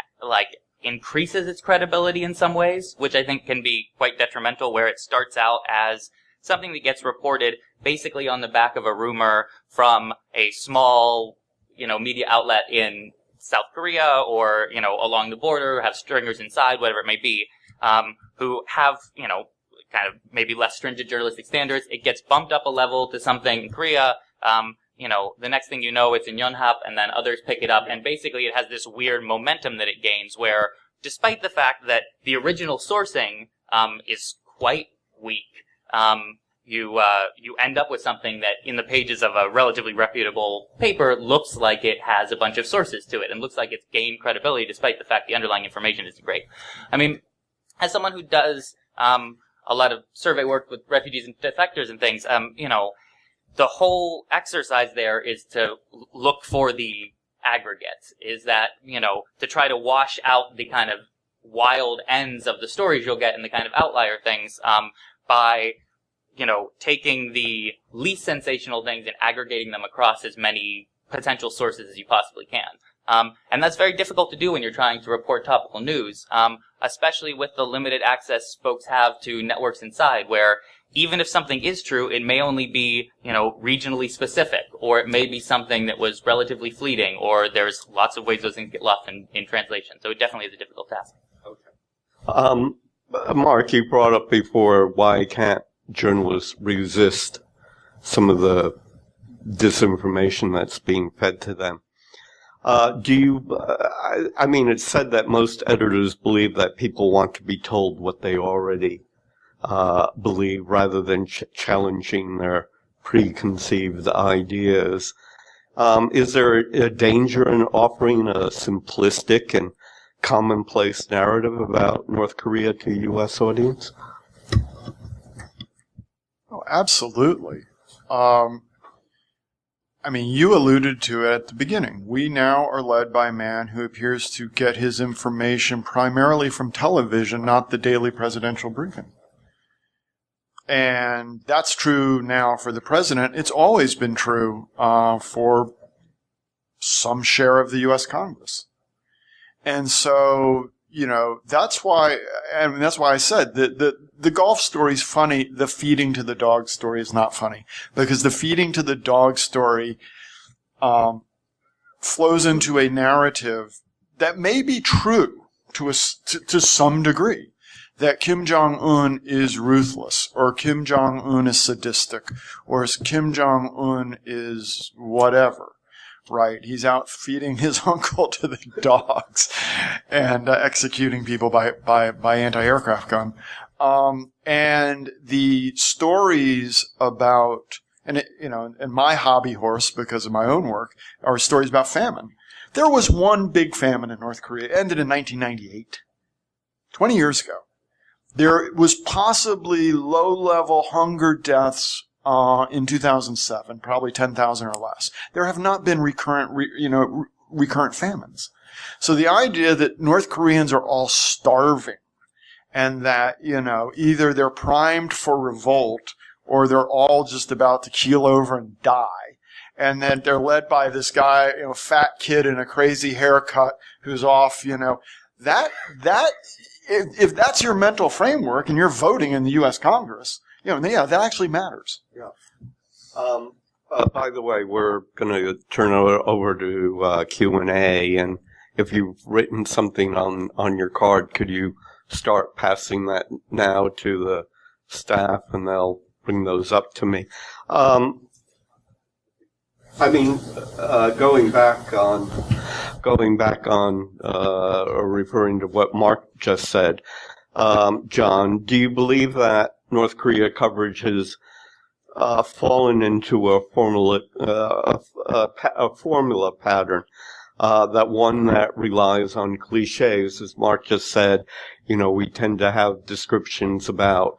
increases its credibility in some ways, which I think can be quite detrimental, where it starts out as something that gets reported basically on the back of a rumor from a small, media outlet in South Korea or, along the border, have stringers inside, whatever it may be, who have, kind of maybe less stringent journalistic standards. It gets bumped up a level to something in Korea. The next thing you know, it's in Yonhap, and then others pick it up, and basically it has this weird momentum that it gains where, despite the fact that the original sourcing is quite weak, you end up with something that in the pages of a relatively reputable paper looks like it has a bunch of sources to it and looks like it's gained credibility despite the fact the underlying information isn't great. As someone who does a lot of survey work with refugees and defectors and things, the whole exercise there is to look for the aggregates, is that, to try to wash out the kind of wild ends of the stories you'll get in the kind of outlier things by taking the least sensational things and aggregating them across as many potential sources as you possibly can. And that's very difficult to do when you're trying to report topical news, especially with the limited access folks have to networks inside, where even if something is true, it may only be, regionally specific, or it may be something that was relatively fleeting, or there's lots of ways those things get lost in translation. So it definitely is a difficult task. Okay. Mark, you brought up before, why can't journalists resist some of the disinformation that's being fed to them? It's said that most editors believe that people want to be told what they already believe rather than challenging their preconceived ideas. Is there a danger in offering a simplistic and commonplace narrative about North Korea to a U.S. audience? Oh, absolutely. You alluded to it at the beginning. We now are led by a man who appears to get his information primarily from television, not the daily presidential briefing. And that's true now for the president. It's always been true for some share of the U.S. Congress. And so, that's why I said that the golf story is funny. The feeding to the dog story is not funny, because the feeding to the dog story flows into a narrative that may be true to some degree, that Kim Jong-un is ruthless, or Kim Jong-un is sadistic, or Kim Jong-un is whatever. Right, he's out feeding his uncle to the dogs and executing people by anti-aircraft gun. And the stories about, and my hobby horse, because of my own work, are stories about famine. There was one big famine in North Korea. It ended in 1998, 20 years ago. There was possibly low-level hunger deaths in 2007, probably 10,000 or less. There have not been recurrent famines. So the idea that North Koreans are all starving and that, either they're primed for revolt or they're all just about to keel over and die, and that they're led by this guy, fat kid in a crazy haircut who's off, that if that's your mental framework and you're voting in the U.S. Congress, that actually matters. Yeah. By the way, we're going to turn it over to Q&A, and if you've written something on your card, could you start passing that now to the staff, and they'll bring those up to me. Going back on, or referring to what Mark just said, John, do you believe that North Korea coverage has fallen into a formula pattern, that one that relies on cliches, as Mark just said? We tend to have descriptions about,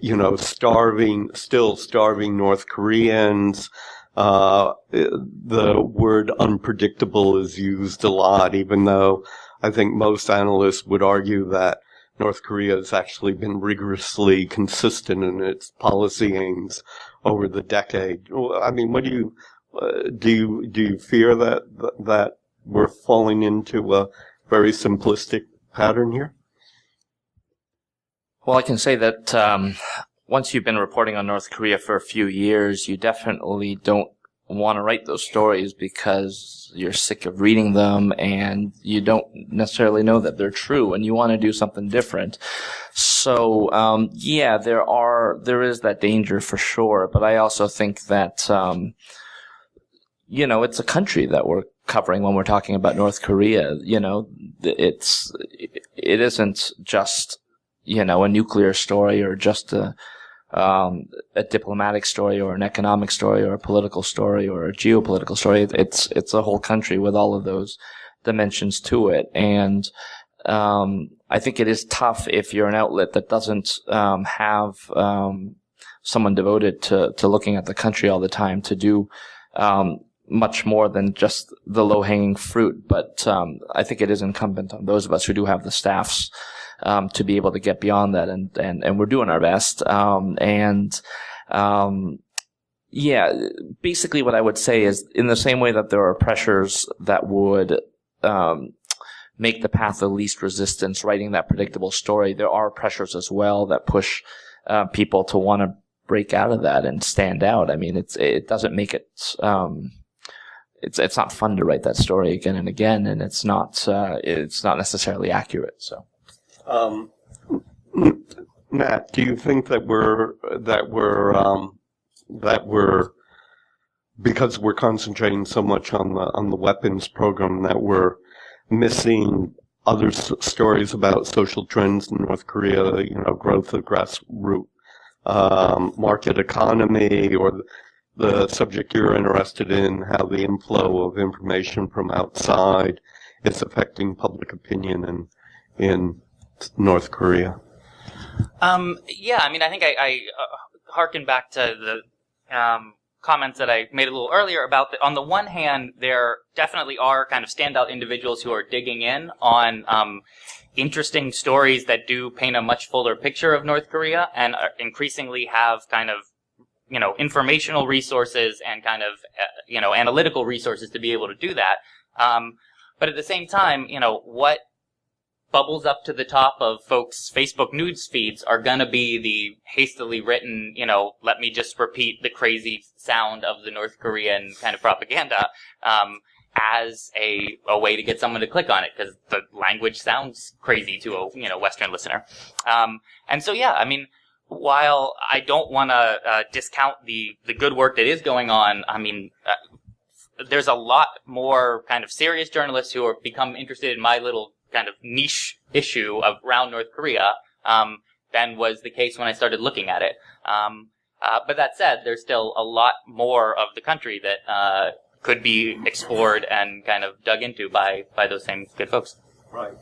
still starving North Koreans. The word unpredictable is used a lot, even though I think most analysts would argue that North Korea has actually been rigorously consistent in its policy aims over the decade. I mean, what do you fear that we're falling into a very simplistic pattern here? Well, I can say that once you've been reporting on North Korea for a few years, you definitely don't want to write those stories because you're sick of reading them and you don't necessarily know that they're true and you want to do something different. So, there is that danger for sure. But I also think that, it's a country that we're covering when we're talking about North Korea. It isn't just, a nuclear story or just a diplomatic story or an economic story or a political story or a geopolitical story. It's a whole country with all of those dimensions to it. And I think it is tough if you're an outlet that doesn't have someone devoted to looking at the country all the time to do much more than just the low-hanging fruit. But I think it is incumbent on those of us who do have the staffs to be able to get beyond that, and we're doing our best. Basically what I would say is, in the same way that there are pressures that would make the path of least resistance, writing that predictable story, there are pressures as well that push people to want to break out of that and stand out. I mean, it doesn't make it it's not fun to write that story again and again, and it's not necessarily accurate. So. Matt, do you think that we're because we're concentrating so much on the weapons program, that we're missing other stories about social trends in North Korea, growth of grassroots market economy, or the subject you're interested in, how the inflow of information from outside is affecting public opinion in North Korea? I think I harken back to the comments that I made a little earlier about on the one hand, there definitely are kind of standout individuals who are digging in on interesting stories that do paint a much fuller picture of North Korea, and increasingly have kind of, informational resources and kind of, analytical resources to be able to do that. But at the same time, what bubbles up to the top of folks' Facebook news feeds are going to be the hastily written, let me just repeat the crazy sound of the North Korean kind of propaganda, as a way to get someone to click on it, because the language sounds crazy to a, Western listener. And so, yeah, I mean, while I don't want to discount the good work that is going on, I mean, there's a lot more kind of serious journalists who have become interested in my little kind of niche issue around North Korea than was the case when I started looking at it. But that said, there's still a lot more of the country that could be explored and kind of dug into by those same good folks. Right.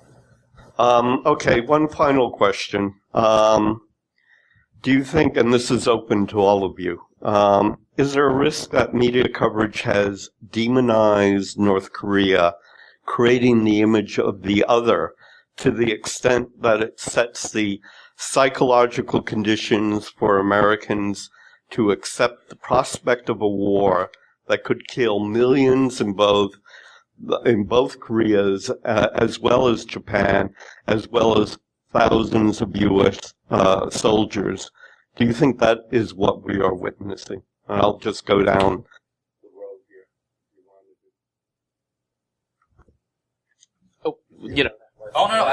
Okay, one final question. Do you think, and this is open to all of you, is there a risk that media coverage has demonized North Korea, creating the image of the other to the extent that it sets the psychological conditions for Americans to accept the prospect of a war that could kill millions in both Koreas, as well as Japan, as well as thousands of U.S. Soldiers? Do you think that is what we are witnessing? I'll just go down the road here. Oh no!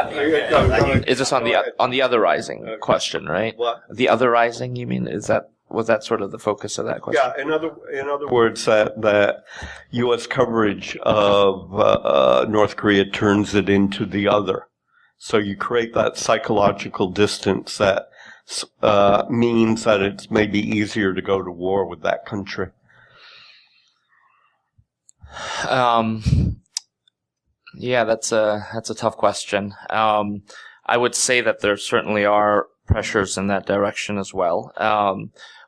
Is this on the otherizing question, right? What? The otherizing, you mean? Was that sort of the focus of that question? Yeah. In other words, that U.S. coverage of North Korea turns it into the other. So you create that psychological distance that means that it's maybe easier to go to war with that country. Yeah, that's a tough question. I would say that there certainly are pressures in that direction as well.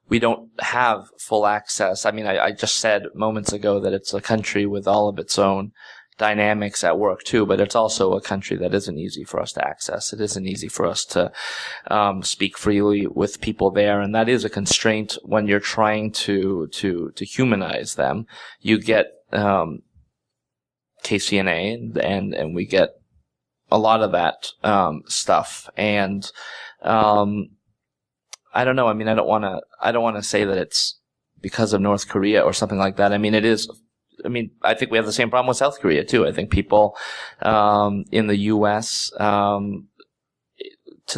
We don't have full access. I mean, I just said moments ago that it's a country with all of its own dynamics at work too, but it's also a country that isn't easy for us to access. It isn't easy for us to speak freely with people there, and that is a constraint when you're trying to humanize them. You get KCNA, and we get a lot of that stuff, and I don't know. I mean, I don't want to say that it's because of North Korea or something like that. I mean, it is. I mean, I think we have the same problem with South Korea too. I think people in the U.S. To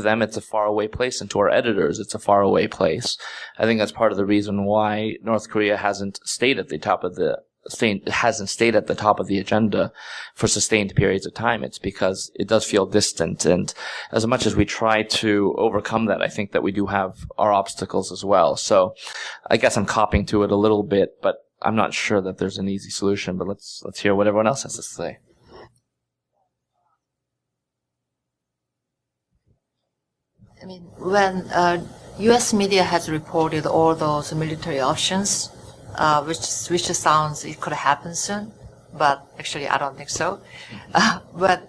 them, it's a faraway place, and to our editors, it's a faraway place. I think that's part of the reason why North Korea hasn't stayed at the top of the agenda for sustained periods of time. It's because it does feel distant, and as much as we try to overcome that, I think that we do have our obstacles as well. So, I guess I'm copying to it a little bit, but I'm not sure that there's an easy solution. But let's hear what everyone else has to say. I mean, when U.S. media has reported all those military options, which sounds it could happen soon, but actually I don't think so. But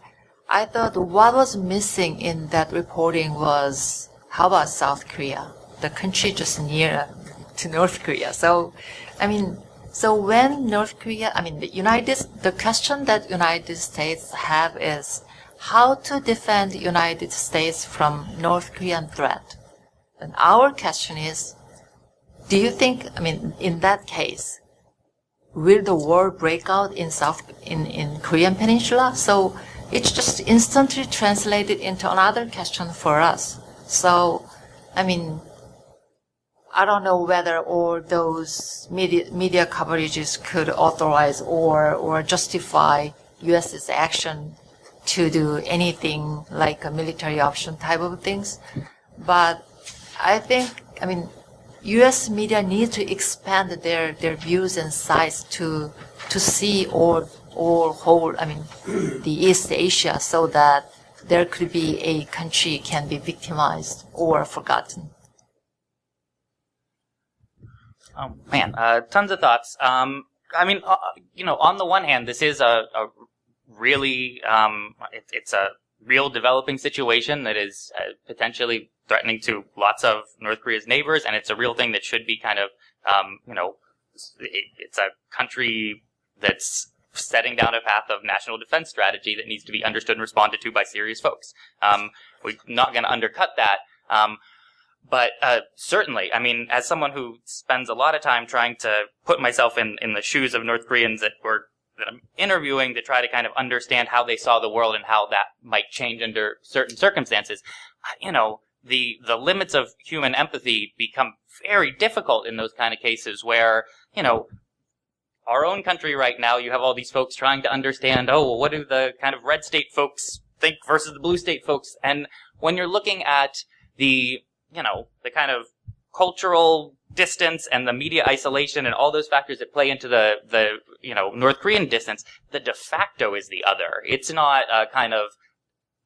I thought what was missing in that reporting was, how about South Korea, the country just near to North Korea? So, I mean, when North Korea, I mean, the question that United States have is how to defend the United States from North Korean threat. And our question is, do you think, I mean, in that case, will the war break out in Korean Peninsula? So it's just instantly translated into another question for us. So, I mean, I don't know whether all those media coverages could authorize or justify U.S.'s action to do anything like a military option type of things. But I think, I mean, U.S. media need to expand their views and size to see or whole, I mean, the East Asia, so that there could be a country can be victimized or forgotten. Oh man, tons of thoughts. I mean, on the one hand, this is a really, it's a real developing situation that is potentially threatening to lots of North Korea's neighbors, and it's a real thing that should be kind of, it's a country that's setting down a path of national defense strategy that needs to be understood and responded to by serious folks. We're not going to undercut that. But certainly, I mean, as someone who spends a lot of time trying to put myself in the shoes of North Koreans that I'm interviewing to try to kind of understand how they saw the world and how that might change under certain circumstances, the limits of human empathy become very difficult in those kind of cases where, our own country right now, you have all these folks trying to understand, what do the kind of red state folks think versus the blue state folks? And when you're looking at the kind of cultural distance and the media isolation and all those factors that play into the North Korean distance, the de facto is the other. It's not a kind of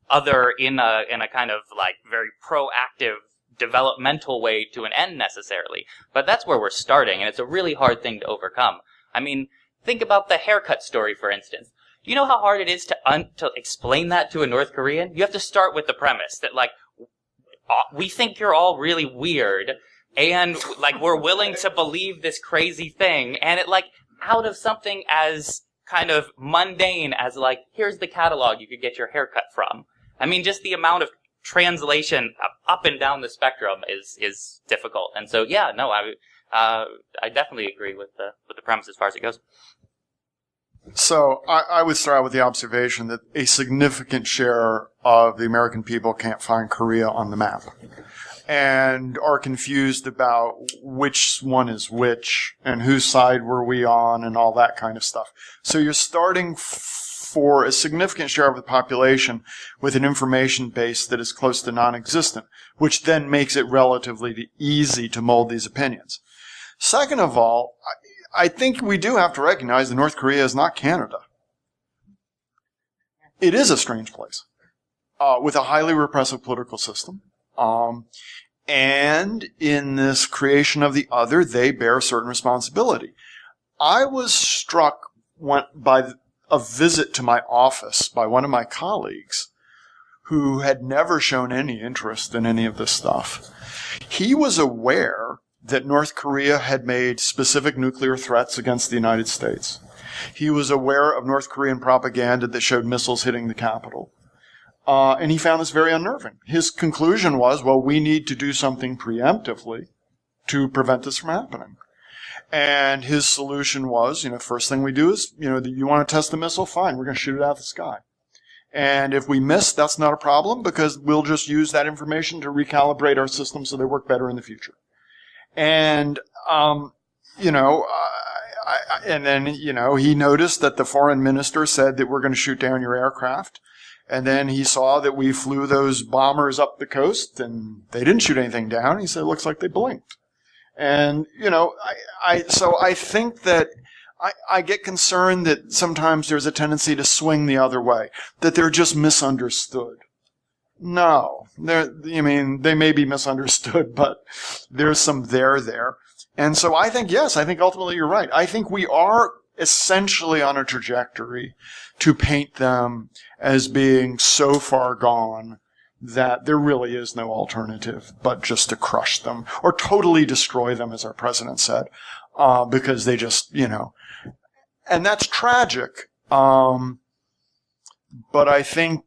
other in a kind of like very proactive developmental way to an end necessarily. But that's where we're starting, and it's a really hard thing to overcome. I mean, think about the haircut story, for instance. Do you know how hard it is to explain that to a North Korean? You have to start with the premise that, like, we think you're all really weird, and, like, we're willing to believe this crazy thing, and it, like, out of something as kind of mundane as, like, here's the catalog you could get your haircut from. I mean, just the amount of translation up and down the spectrum is difficult. And so, yeah, no, I definitely agree with the premise as far as it goes. So I would start out with the observation that a significant share of the American people can't find Korea on the map and are confused about which one is which and whose side were we on and all that kind of stuff. So you're starting for a significant share of the population with an information base that is close to non-existent, which then makes it relatively easy to mold these opinions. Second of all, I think we do have to recognize that North Korea is not Canada. It is a strange place with a highly repressive political system. And in this creation of the other, they bear certain responsibility. I was struck by a visit to my office by one of my colleagues who had never shown any interest in any of this stuff. He was aware that North Korea had made specific nuclear threats against the United States. He was aware of North Korean propaganda that showed missiles hitting the capital. And he found this very unnerving. His conclusion was, well, we need to do something preemptively to prevent this from happening. And his solution was, first thing we do is, you want to test the missile? Fine, we're going to shoot it out of the sky. And if we miss, that's not a problem because we'll just use that information to recalibrate our systems so they work better in the future. And, and then, he noticed that the foreign minister said that we're going to shoot down your aircraft. And then he saw that we flew those bombers up the coast and they didn't shoot anything down. He said, it looks like they blinked. And, so I think that I get concerned that sometimes there's a tendency to swing the other way, that they're just misunderstood. No, they may be misunderstood, but there's some there. And so I think ultimately you're right. I think we are essentially on a trajectory to paint them as being so far gone that there really is no alternative but just to crush them or totally destroy them, as our president said, because they just, and that's tragic. But I think,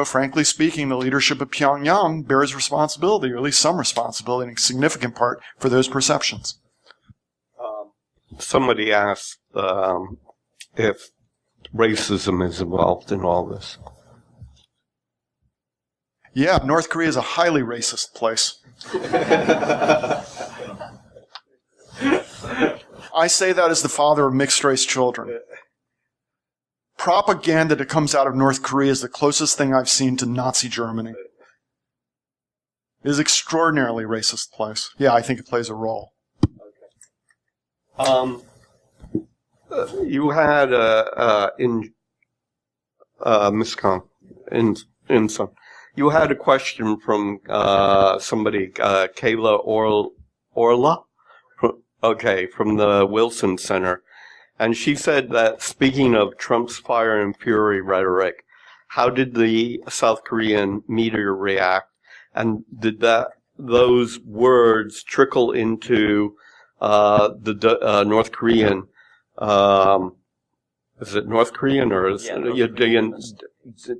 frankly speaking, the leadership of Pyongyang bears responsibility, or at least some responsibility, in a significant part, for those perceptions. Somebody asked if racism is involved in all this. Yeah, North Korea is a highly racist place. I say that as the father of mixed-race children. Propaganda that comes out of North Korea is the closest thing I've seen to Nazi Germany. It is an extraordinarily racist place. Yeah, I think it plays a role. You had in Miscom in some. You had a question from somebody, Kayla Orla, from the Wilson Center. And she said that, speaking of Trump's fire and fury rhetoric, how did the South Korean media react? And did those words trickle into the North Korean is it North Korean or is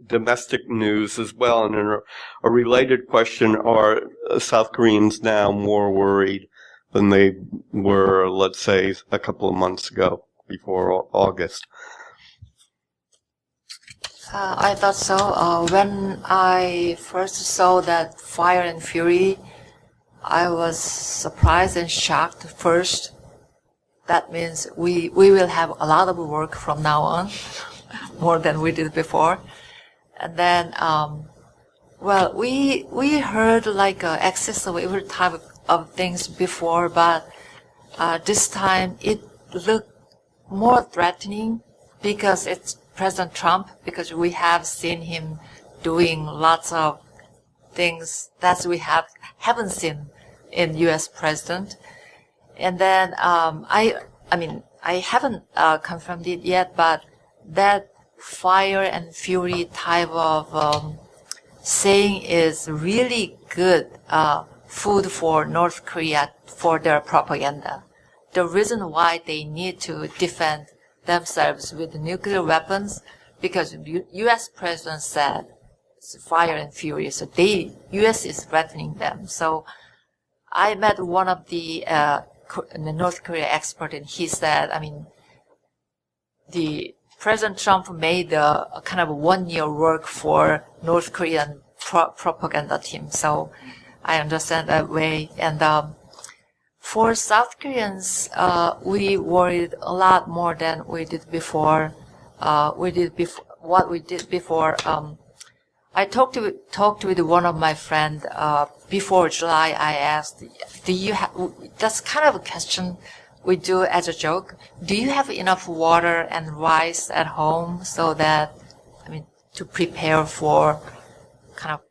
domestic news as well? And a related question, are South Koreans now more worried than they were, let's say, a couple of months ago, before August? I thought so. When I first saw that Fire and Fury, I was surprised and shocked first. That means we will have a lot of work from now on, more than we did before. And then, we heard like excess of every type of things before, but this time it looked more threatening because it's President Trump, because we have seen him doing lots of things that we haven't seen in U.S. president. And then I haven't confirmed it yet, but that Fire and Fury type of saying is really good food for North Korea for their propaganda. The reason why they need to defend themselves with nuclear weapons, because U.S. president said it's Fire and Fury, so U.S. is threatening them. So I met one of the North Korea expert, and he said, the President Trump made a kind of 1 year work for North Korean propaganda team. So I understand that way. And for South Koreans, we worried a lot more than we did before. What we did before. I talked with one of my friends before July. I asked, that's kind of a question we do as a joke. Do you have enough water and rice at home so that, to prepare for kind of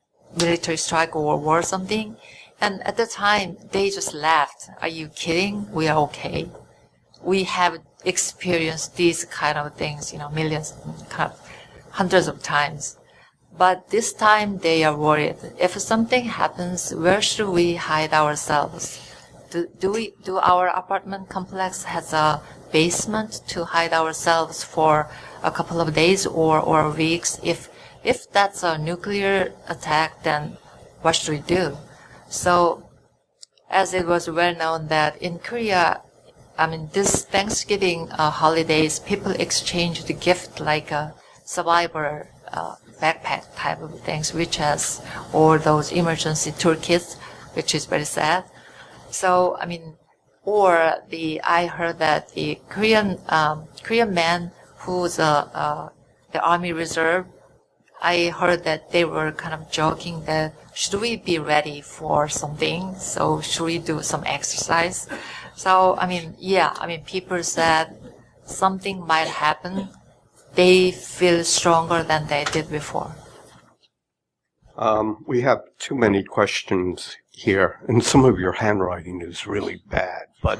military strike or war or something? And at the time, they just laughed. Are you kidding? We are okay. We have experienced these kind of things, millions, kind of hundreds of times. But this time they are worried. If something happens, where should we hide ourselves? Do our apartment complex has a basement to hide ourselves for a couple of days or weeks? If that's a nuclear attack, then what should we do? So, as it was well known that in Korea, this Thanksgiving holidays, people exchange the gift like a survivor backpack type of things, which has all those emergency toolkits, which is very sad. So, I heard that the Korean man who's the Army Reserve, I heard that they were kind of joking that should we be ready for something? So should we do some exercise? So, people said something might happen. They feel stronger than they did before. We have too many questions here, and some of your handwriting is really bad, but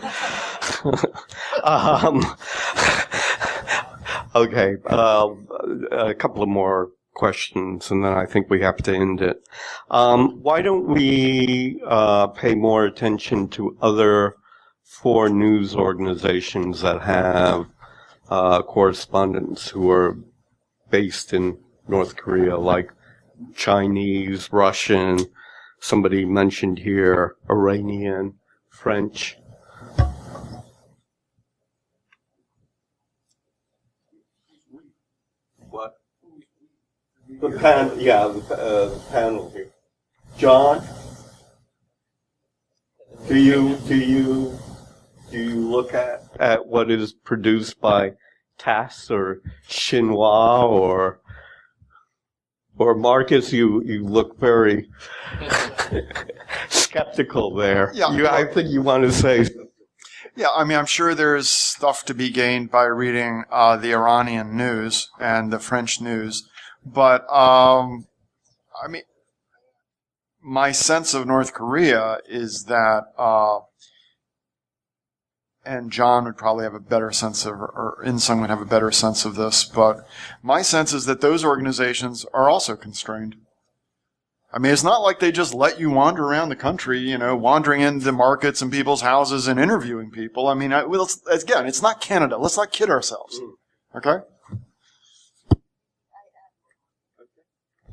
okay, a couple of more questions, and then I think we have to end it. Why don't we pay more attention to other foreign news organizations that have correspondents who are based in North Korea, like Chinese, Russian, somebody mentioned here, Iranian, French. What? The panel, the panel here. John, do you look at what is produced by TASS or Xinhua or Marcus? You look very skeptical there. Yeah, I think you want to say. Yeah, I'm sure there's stuff to be gained by reading the Iranian news and the French news, but my sense of North Korea is that, and John would probably have a better sense of, or Insung would have a better sense of this, but my sense is that those organizations are also constrained. It's not like they just let you wander around the country, wandering into markets and people's houses and interviewing people. Again, it's not Canada. Let's not kid ourselves. Okay?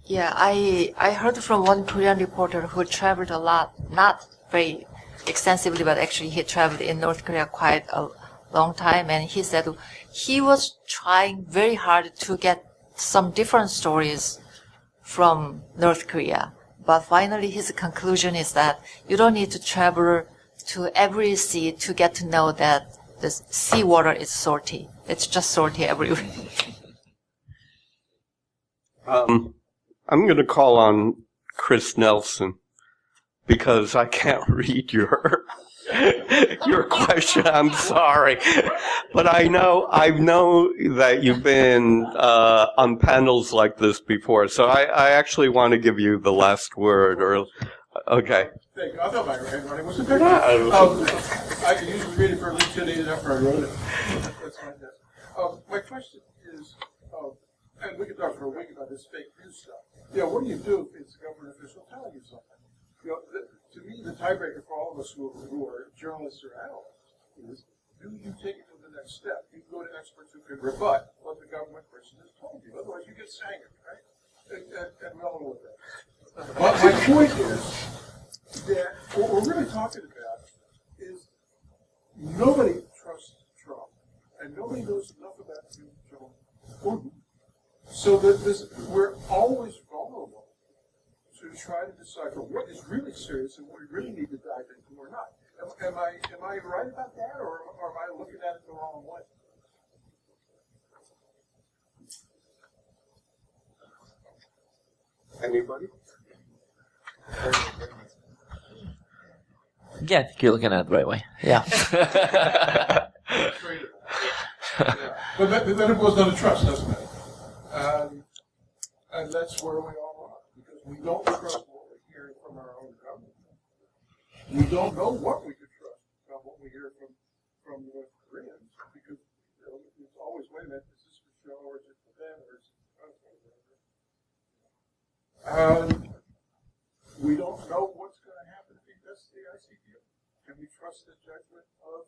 Yeah, I heard from one Korean reporter who traveled a lot, not very extensively, but actually he traveled in North Korea quite a long time, and he said he was trying very hard to get some different stories from North Korea. But finally his conclusion is that you don't need to travel to every sea to get to know that the seawater is salty. It's just salty everywhere. I'm going to call on Chris Nelson because I can't read your question. I'm sorry, but I know that you've been on panels like this before, so I actually want to give you the last word. Or okay. Thank you. I thought my handwriting was there. I usually read it for at least 2 days after I wrote it. That's fantastic. My question is, and we could talk for a week about this fake news stuff. What do you do if it's a government official telling you something? To me, the tiebreaker for all of us who are journalists or analysts is, do you take it to the next step? You go to experts who can rebut what the government person has told you. Otherwise, you get sanguine, right? And we all know what that is. But my point is that what we're really talking about is nobody trusts Trump, and nobody knows enough about Kim Jong-un. So that we're always vulnerable to try to decipher what is really serious and what we really need to dive into or not. Am I right about that, or am I looking at it the wrong way? Anybody? Yeah, I think you're looking at it the right way. Yeah. But then it boils down to trust, doesn't it? And that's where we all are, because we don't trust what we're hearing from our own government. We don't know what we could trust about what we hear from the North Koreans, because it's always, wait a minute, is this for show, or is it for them, or is it for us, or whatever? We don't know what's going to happen if he does the ICBM. Can we trust the judgment of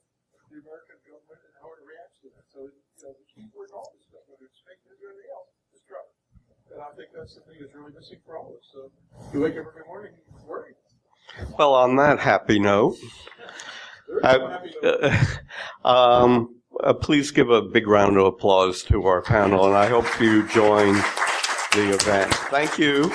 the American government and how it reacts to that? So, the key word in all this stuff, whether it's fake news or anything else, is trust. And I think that's the thing that's really missing for all of us. So you wake up every morning worried. Well, on that happy note, please give a big round of applause to our panel, and I hope you join the event. Thank you.